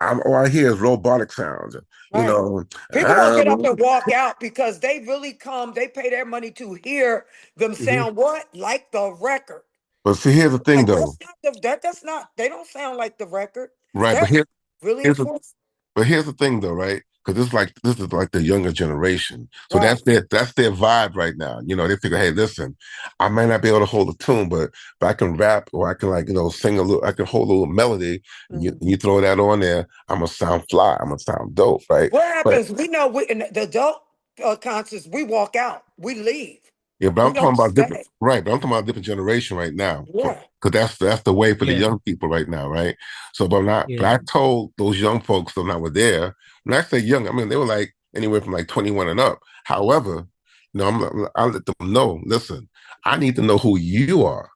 all I hear is robotic sounds. You Right. know, People gonna get up and walk out because they really come, they pay their money to hear them Mhm. sound what? Like the record. But see, here's the thing Like though, that's not they don't sound like the record. right? But That's really here's the important. But here's the thing, though, right? Because this is like the younger generation, so Right. that's their vibe right now. They figure, hey, listen, I might not be able to hold a tune, but I can rap or I can sing a little. I can hold a little melody, and Mhm. you throw that on there. I'm gonna sound fly. I'm gonna sound dope, right? What But happens? We know in the adult concerts, we walk out, we leave. yeah, but We I'm talking don't about different, stay. right? But I'm talking about different generation right now, Yeah. because that's the way for the Yeah. young people right now, right? So, but Yeah. I told those young folks when I was there, when I say young, I mean they were like anywhere from like 21 and up. However, I let them know, listen, I need to know who you are.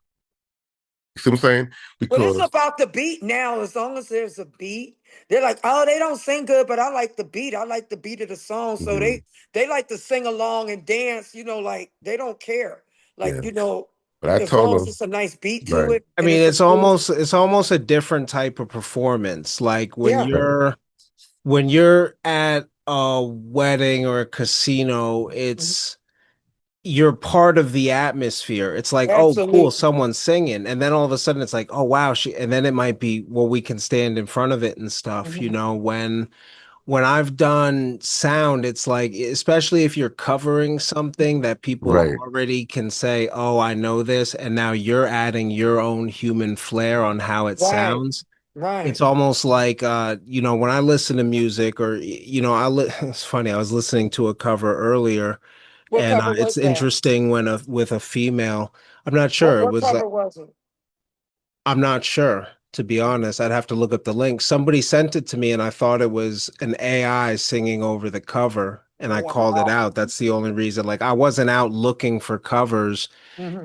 You see what I'm saying? But it's Because about the beat now. As long as there's a beat, they're like, oh, they don't sing good, but I like the beat. I like the beat of the song. So mhm, they like to sing along and dance, like they don't care. Like, yeah. But I as told long as them, it's a nice beat to right, it I and mean, it's a good, it's almost a different type of performance. Like yeah, right, when you're at a wedding or a casino, mhm, you're part of the atmosphere. It's like, oh, cool, absolutely. someone's singing. And then all of a sudden it's like, oh wow, and then it might be, well, we can stand in front of it and stuff, Mhm. when I've done sound, it's like, especially if you're covering something that people right, already can say, oh, I know this, and now you're adding your own human flair on how it Right, sounds. right. It's almost like when I listen to music or it's funny, I was listening to a cover earlier What and cover it's was that? interesting when with a female. I'm not What sure. It what was cover was it? I'm not sure, to be honest. I'd have to look up the link. Somebody sent it to me and I thought it was an AI singing over the cover and I called it Wow. out. That's the only reason. Like I wasn't out looking for covers.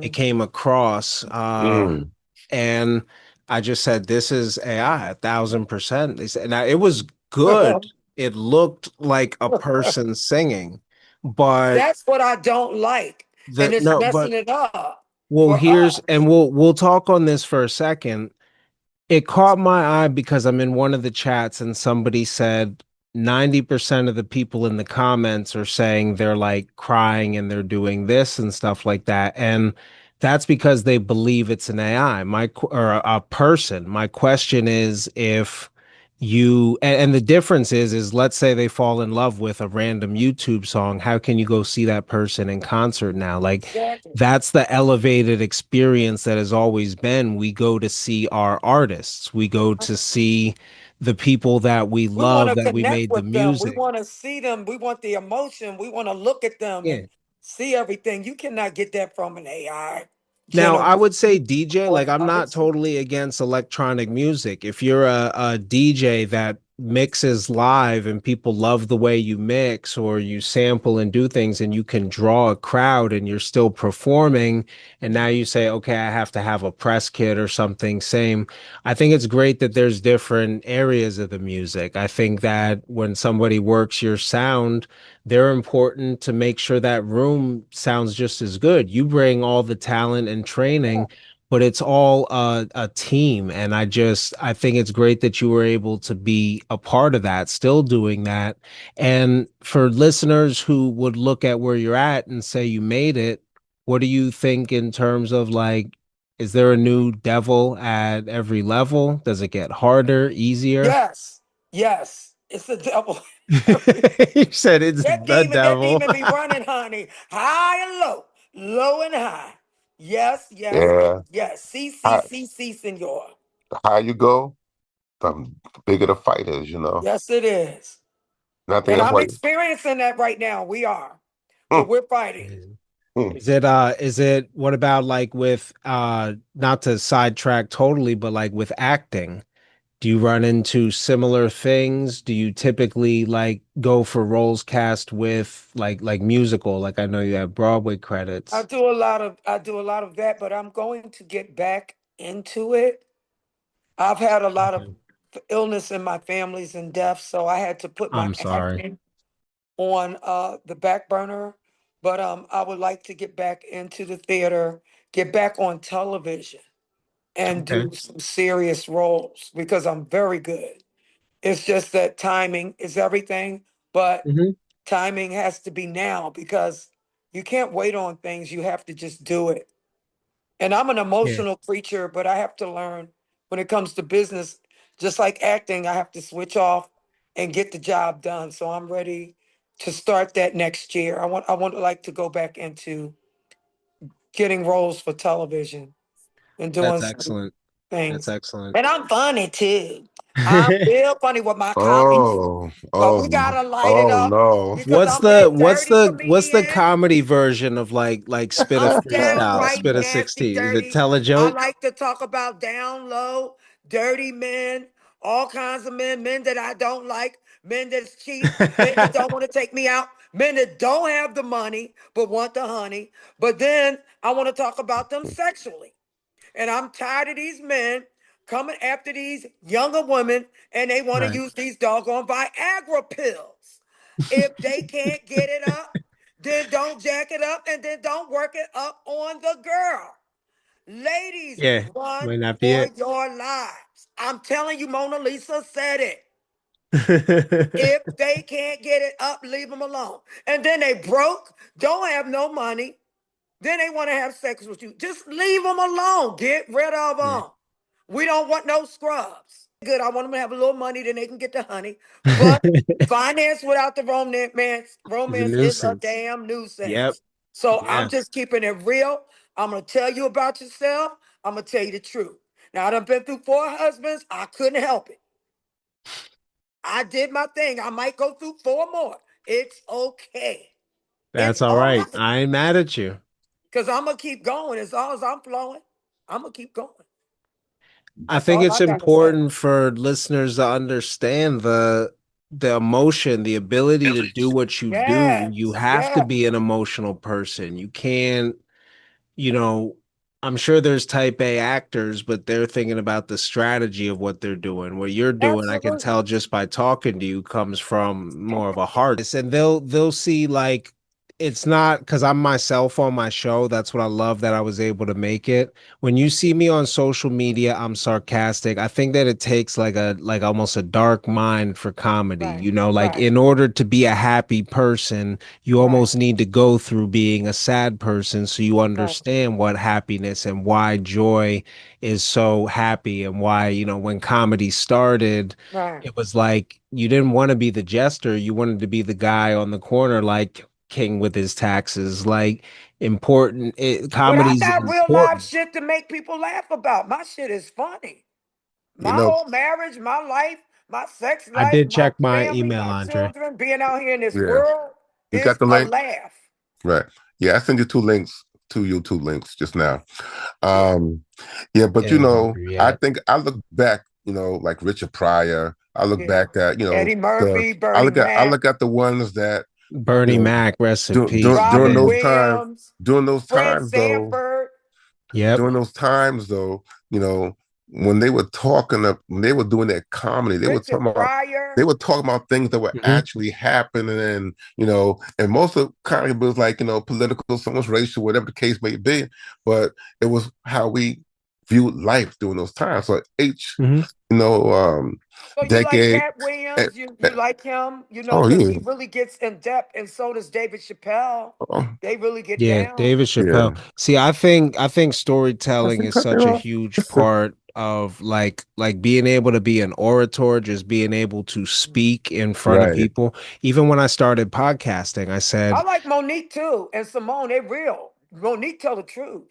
It Hmm. came across mm, and I just said, this is AI 1,000%. They said, now it was good. It looked like a person singing, but That's what I don't like. And the it's no, messing but it up well, for here's us. and we'll talk on this for a second. It caught my eye because I'm in one of the chats and somebody said 90% of the people in the comments are saying they're like crying and they're doing this and stuff like that. And that's because they believe it's an AI, or a person. My question is if and the difference is let's say they fall in love with a random YouTube song. How can you go see that person in concert now? Like Exactly. that's the elevated experience that has always been. We go to see our artists. We go to see the people that we We want love, to that we connect made the with them. We music. want to see them. We want the emotion. We want to look at them and Yeah. see everything. You cannot get that from an AI Now, I generated would say DJ, or like I'm not artist. totally against electronic music. If you're a DJ that mixes live and people love the way you mix or you sample and do things and you can draw a crowd and you're still performing, and now you say, okay, I have to have a press kit or something, same. I think it's great that there's different areas of the music. I think that when somebody works your sound, they're important to make sure that room sounds just as good. You bring all the talent and training, but it's all a team. And I think it's great that you were able to be a part of that, still doing that. And for listeners who would look at where you're at and say you made it, what do you think in terms of like, is there a new devil at every level? Does it get harder, easier? Yes, yes, it's the devil. You said it's the That devil. demon be running, honey, high and low, low and high. Yes, yes, and Yeah. yes. See, see, How, see, see, senor. the higher you go, the bigger the fight is, you know. Yes, it is. And I think And that's I'm why. experiencing that right now. We are, but Mm, we're fighting. mm. Is it what about like with not to sidetrack totally, but like with acting? Do you run into similar things? Do you typically like go for roles cast with like musical? Like I know you have Broadway credits. I do a lot of that, but I'm going to get back into it. I've had a lot of Okay. illness in my families and death, so I had to put my I'm sorry. acting on the back burner. But I would like to get back into the theater, get back on television, and Okay. do some serious roles because I'm very good. It's just that timing is everything, but Hmm. timing has to be now because you can't wait on things. You have to just do it. And I'm an Yeah, emotional creature, but I have to learn when it comes to business, just like acting, I have to switch off and get the job done. So I'm ready to start that next year. I want to like to go back into getting roles for television and doing that's some excellent. That's things. excellent. And I'm funny too. I'm real funny with my comedy, Oh, but oh, we gotta light it oh up no. because I'm that dirty What's the comedian. comedy version of like spit a I'm freestyle, downright spit a nasty, 16? Is it dirty. tell a I joke? like to talk about down low, dirty men, all kinds of men, men that I don't like, men that's cheap, men that don't want to take me out, men that don't have the money but want the honey. But then I want to talk about them sexually. And I'm tired of these men coming after these younger women and they want to Right. use these doggone Viagra pills. If they can't get it up, then don't jack it up and then don't work it up on the girl. Ladies, Yeah, run might not be for it. your lives. I'm telling you, Mona Lisa said it. If they can't get it up, leave them alone. And then they broke, don't have no money, then they want to have sex with you. Just leave them alone. Get rid of Yeah. them. We don't want no scrubs. Good. I want them to have a little money, then they can get the honey. But finance without the romance, It's a romance is a nuisance. damn Yep. nuisance. So I'm Yeah. just keeping it real. I'm gonna tell you about yourself. I'm gonna tell you the truth. Now I done been through 4 husbands. I couldn't help it. I did my thing. I might go through 4 more. It's okay. That's It's all all right. right. I ain't mad at you. Because I'm gonna keep going as long as I'm flowing. I'm gonna keep going. I That's think all it's I gotta say. important for listeners to understand the emotion, the ability to do what you do. You Yes, have to yes, be an emotional person. You can't, you know, I'm sure there's type A actors, but they're thinking about the strategy of what they're doing. What you're doing, I can absolutely. tell just by talking to you, comes from more of a heart. And they'll see like it's not because I'm myself on my show. That's what I love that I was able to make it. When you see me on social media, I'm sarcastic. I think that it takes like almost a dark mind for comedy. Right, You know, like right, in order to be a happy person, you right, almost need to go through being a sad person so you right, understand what happiness and why joy is so happy and why, when comedy started, right. it was like you didn't want to be the jester, you wanted to be the guy on the corner like King with his taxes, like But I comedy's got real life important. shit to make people laugh about. My shit is funny. You My know, whole marriage, my life, my sex I life, did my check my family, email, my Andre. children, being out here in this yeah. world You got is the a link? laugh. Right. Yeah, I sent you two links, two YouTube links just now. Yeah. Um, yeah, but It ain't through I yet. think I look back, like Richard Pryor. I look Yeah. back at, Eddie the Murphy, I Bernie look at I Mac, look at the ones that, you Bernie know, Mac, rest in during peace, during, during Robin those man. times, Williams, during those Fred times though, Sanford, Yep. during those times though, when they were when they were doing that comedy, Richard Pryor. they were talking about things that were Hmm. actually happening, and and most of the comedy was like, political, some was racial, whatever the case may be, but it was how we viewed life during those times. So each, Hmm. you know, um So you like decade. Cat eh, Williams? You eh, you like him? You know, oh because yeah. he really gets in depth, and so does David Chappelle. Oh, They really get Yeah, down. David yeah. Chappelle. See, I think I storytelling see is cut that such a off. huge part of like being able to be an orator, just being able to speak in front of Right. people. Even when I started podcasting, I I said, like Monique too, and Simone. They real. Monique tell the truth.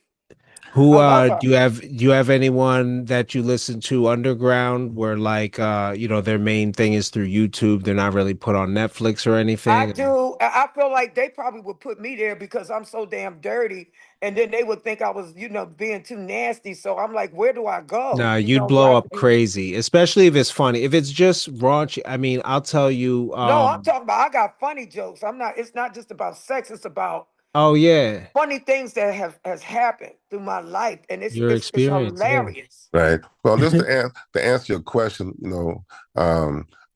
"Who I love her. do you have anyone that you listen to underground where like their main thing is through YouTube, they're not really put on Netflix or I anything?" do. I feel like they probably would put me there because I'm so damn dirty, and then they would think I was, being too nasty. So I'm like, where do I go? No, you'd blow up crazy, especially if it's funny. If it's just raunchy, I mean, I'll tell you, No, I'm talking about. I got funny jokes. I'm not. It's not just about sex. It's about oh yeah, funny things that has happened through my life, and it's your it's it's experience, yeah. hilarious. Right. Well, just to answer your question,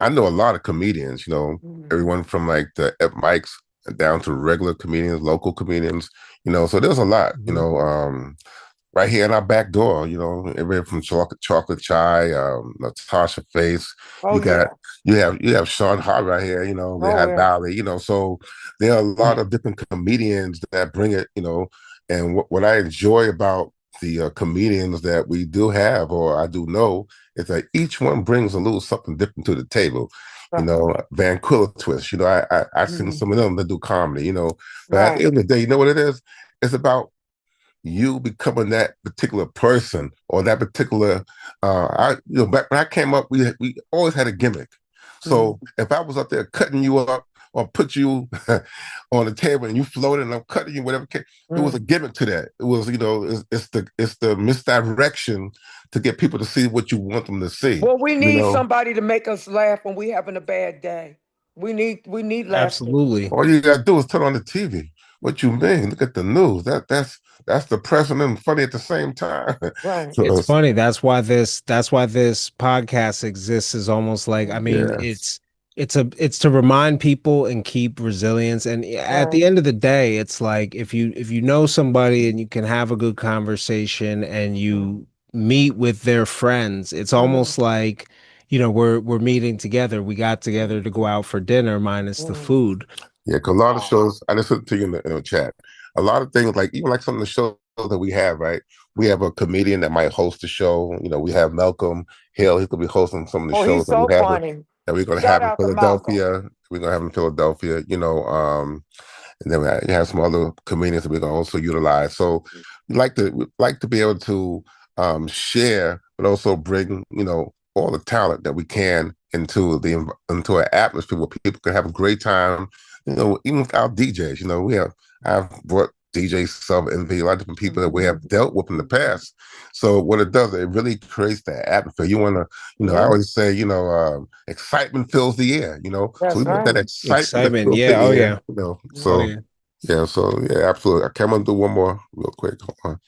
I know a lot of comedians, Mhm. everyone from like the F mics down to regular comedians, local comedians, so there's a lot, Mhm. right here in our back door, everything from chocolate chai, Natasha Face. Oh You got yeah. you have Sean Hart right here, Oh behind yeah. Valley, so there are a lot of different comedians that bring it, and what I enjoy about the comedians that we do have, or I do know, is that each one brings a little something different to the table. Right. Vanquillo Twist. I've seen Mhm. some of them that do comedy. But at the Right. end of the day, you know what it is? It's about you becoming that particular person or that particular back when I came up, we always had a gimmick. Mhm. So if I was up there cutting you up or put you on the table and you floated and I'm cutting you, whatever it was a Mhm. gimmick to that. It was, it's the misdirection to get people to see what you want them to see. Well, we you need know somebody to make us laugh when we having a bad day. We need laughter. Absolutely. All you gotta do is turn on the TV. What you mean? Look at the news. That's depressing and funny at the same time. Right. It's So funny. That's why this podcast exists is almost like, I mean, yeah, it's to remind people and keep resilience. And at Right. the end of the day, it's like if you know somebody and you can have a good conversation and Mhm. you meet with their friends, it's Mhm. almost like, we're meeting together. We got together to go out for dinner minus the Mhm. food. yeah. Cause a lot of shows. I just listened to you in the chat. A lot of things, like even like some of the shows that we have, right? We have a comedian that might host the show. We have Malcolm Hill. He's gonna be hosting some of the Oh, shows he's that we so have funny. that we're gonna Shout have in out to Malcolm. Philadelphia. We're gonna have in Philadelphia. And then we have some other comedians that we're gonna also utilize. So we like to be able to share, but also bring all the talent that we can into an atmosphere where people can have a great time. Even without DJs. I've brought DJ Sub Envy, a lot of different people that we have dealt with in the past. So what it does, it really creates that atmosphere. You want to, I Yeah, always say, excitement fills the air. So that's we want that right. excitement to Excitement. fill Yeah. the Oh air. yeah. Oh So yeah. yeah, absolutely. Okay, I'm gonna do one more real quick. Hold on.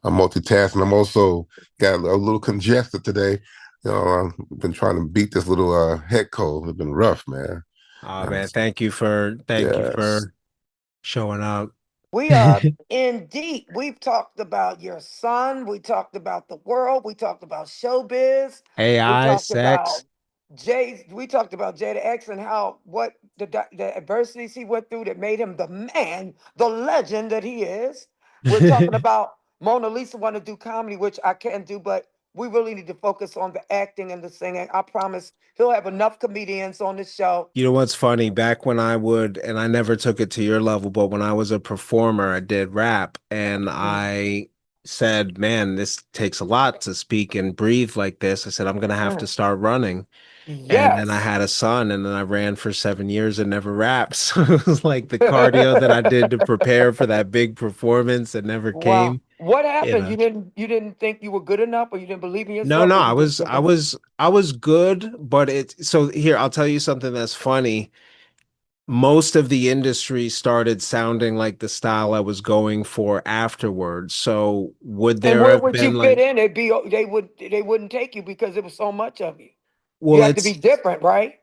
I'm multitasking. I'm also got a little congested today. I've been trying to beat this little head cold. It's been rough, man. Oh man. Thank you for Yes. Showing up. We are in deep. We've talked about your son. We talked about the world. We talked about showbiz. We AI, talked sex. about Jay. We talked about Jada X and how what the adversities he went through that made him the man, the legend that he is. We're talking about Mona Lisa want to do comedy, which I can't do, but we really need to focus on the acting and the singing. I promise he'll have enough comedians on the show. You know what's funny? Back when I would, and I never took it to your level, but when I was a performer, I did rap and Mm, I said, man, this takes a lot to speak and breathe like this. I said, I'm going to have to mm. start running. And then I Yes. had a son and then I ran for 7 years and never rapped. So it was like the cardio that I did to prepare for that big performance that never Wow. came, What you happened? know. You didn't think you were good enough or you didn't believe in No, yourself no, or I you just was I didn't? was I was good, but so here, I'll tell you something that's funny. Most of the industry started sounding like the style I was going for afterwards. So would And there where have would you been fit like, in? They wouldn't take you because there was so much of you. You well, had to be different, right?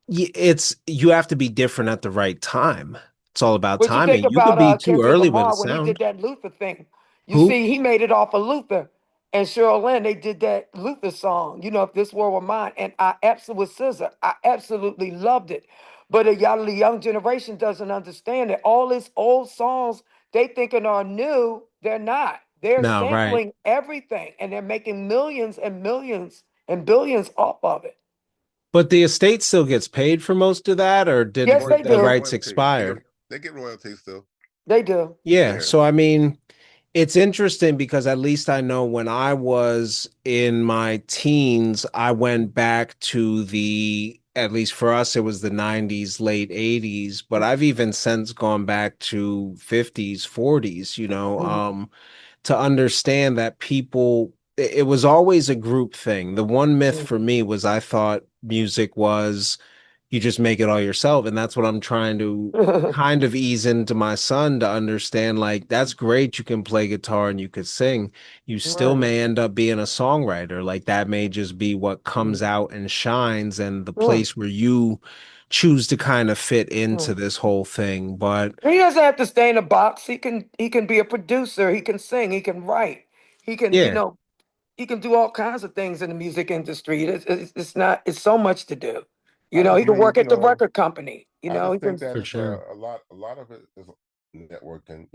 it's you have to be different at the right time. It's all about What you think timing. You could about be too Kendrick early with a Lamar when he did sound. that Luther thing? You Who? see, he made it off of Luther and Cheryl Lynn. They did that Luther song, if this world were mine, and I absolutely with SZA, I absolutely loved it. But the young generation doesn't understand that all these old songs they thinking are new, they're not. They're No, right. sampling everything, and they're making millions and millions and billions off of it. But the estate still gets paid for most of that, or Yes, did they the They get do. rights royalties. expire? They get royalties still. They do. Yeah, Yeah. so I mean, it's interesting because at least I know when I was in my teens, I went back to at least for us, it was the 90s, late 80s, but I've even since gone back to 50s, 40s, Mhm. to understand that it was always a group thing. The one myth for me was I thought music was you just make it all yourself. And that's what I'm trying to kind of ease into my son to understand like that's great. You can play guitar and you could sing. You still Right. may end up being a songwriter. Like that may just be what comes Mm, out and shines and the mm, place where you choose to kind of fit into mm. this whole thing. But He doesn't have to stay in a box. He can be a producer. He can sing. He can write. He can yeah, he can do all kinds of things in the music industry. It's not it's so much to do. I just He can believe, work at the record company. I He just can think that for it's sure. a lot of it is networking,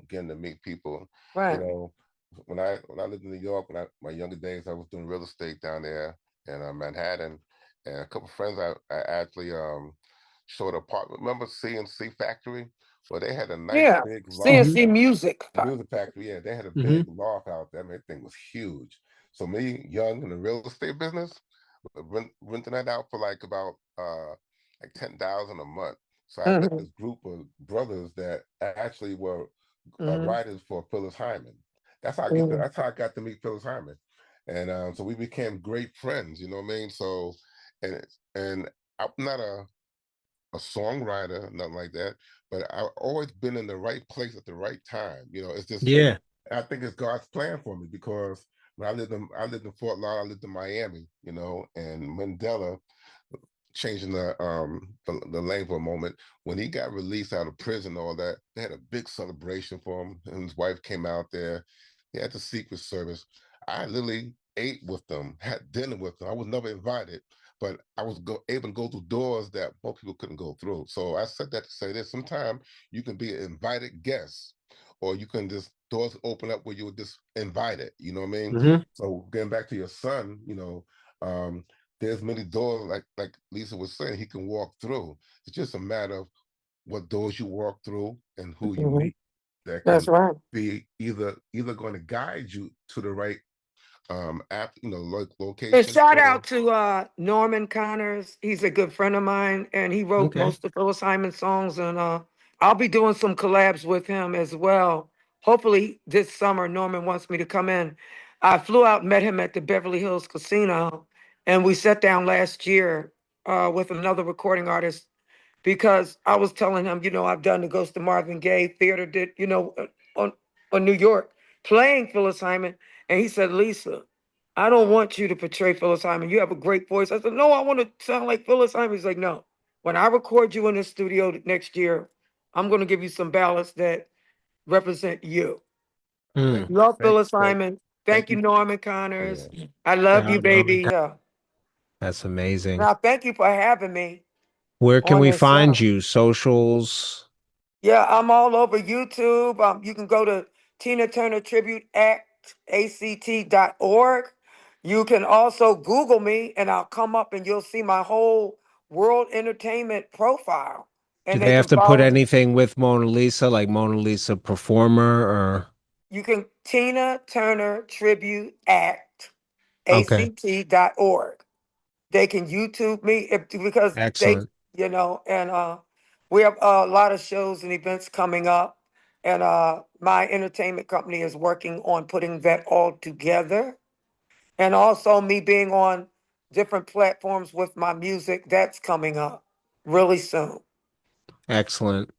getting to meet people. You right. know, when I lived in New York, my younger days, I was doing real estate down there in Manhattan, and a couple of friends I actually showed a apartment. Remember CNC Factory? Well, they had a nice Yeah. big loft Hmm. CNC out. music. Music Factory, yeah, they had a big Hmm. loft out there. I mean, that thing was huge. So me, young in the real estate business, renting that out for like about like 10,000 a month. So I met Hmm. this group of brothers that actually were Hmm. writers for Phyllis Hyman. Hmm. That's how I got to meet Phyllis Hyman, and so we became great friends. You know what I mean? So, and I'm not a songwriter, nothing like that, but I've always been in the right place at the right time. It's just Yeah. I think it's God's plan for me because when I lived in Fort Lauderdale, I lived in Miami, and Mandela changing the lane for a moment. When he got released out of prison, all that, they had a big celebration for him. And his wife came out there. He had the Secret Service. I literally ate with them, had dinner with them. I was never invited, but I was able to go through doors that most people couldn't go through. So I said that to say this: sometimes you can be an invited guest, or you can just doors open up where you were just invited. You know what I mean? Hmm. So getting back to your son, um, there's many doors like Lisa was saying he can walk through. It's just a matter of what doors you walk through and who you Hmm. meet that That's can right. be either going to guide you to the right app, And location shout or out to Norman Connors. He's a good friend of mine, and he wrote Okay. most of Phyllis Hyman songs. And I'll be doing some collabs with him as well. Hopefully this summer, Norman wants me to come in. I flew out and met him at the Beverly Hills Casino, and we sat down last year with another recording artist because I was telling him, I've done the Ghost of Marvin Gaye theater, did on New York playing Phyllis Hyman, and he said, Lisa, I don't want you to portray Phyllis Hyman. You have a great voice. I said, no, I want to sound like Phyllis Hyman. He's like, no. When I record you in the studio next year, I'm going to give you some ballots that represent you. Mm, Love Phyllis Thank Hyman. Thank you, Norman Connors. Yeah. I love yeah, you, baby. Yeah. that's amazing. Now, thank you for having me Where can on we your find show. you? Socials? Yeah, I'm all over YouTube. You can go to Tina Turner Tribute Act, ACT.org. You can also Google me and I'll come up and you'll see my whole world entertainment profile. Do And they they have can to put follow, anything with Mona Lisa, like Mona Lisa performer, or you can Tina Turner Tribute Act, okay, ACT.org. They can YouTube me because they, excellent. and we have a lot of shows and events coming up. And my entertainment company is working on putting that all together. And also me being on different platforms with my music, that's coming up really soon. Excellent.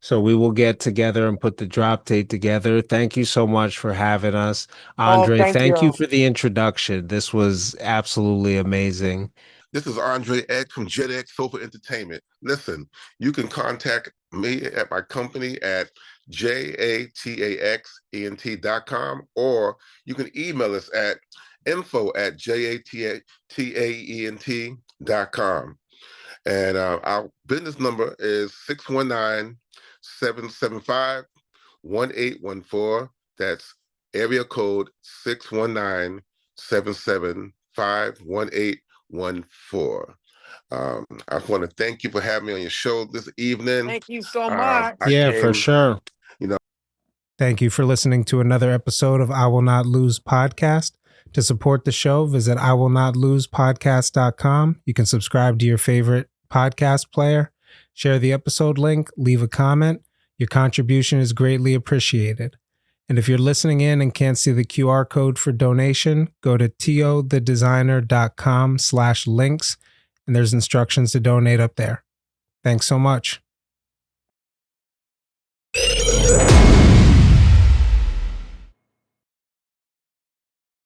So we will get together and put the drop date together. Thank you so much for having us. Oh, Andre, thank thank you you. for the introduction. This was absolutely amazing. This is Andre X from Jet X Sofa Entertainment. Listen, you can contact me at my company at jataxent.com, or you can email us at info@jataxent.com. And our business number is 619-775-1814. That's area code 619-775-1814. I want to thank you for having me on your show this evening. Thank you so I much. Yeah, for came, sure. you know. Thank you for listening to another episode of I Will Not Lose podcast. To support the show, visit iwillnotlosepodcast.com. You can subscribe to your favorite podcast player, share the episode link, leave a comment. Your contribution is greatly appreciated. And if you're listening in and can't see the QR code for donation, go to tothedesigner.com/links, and there's instructions to donate up there. Thanks so much.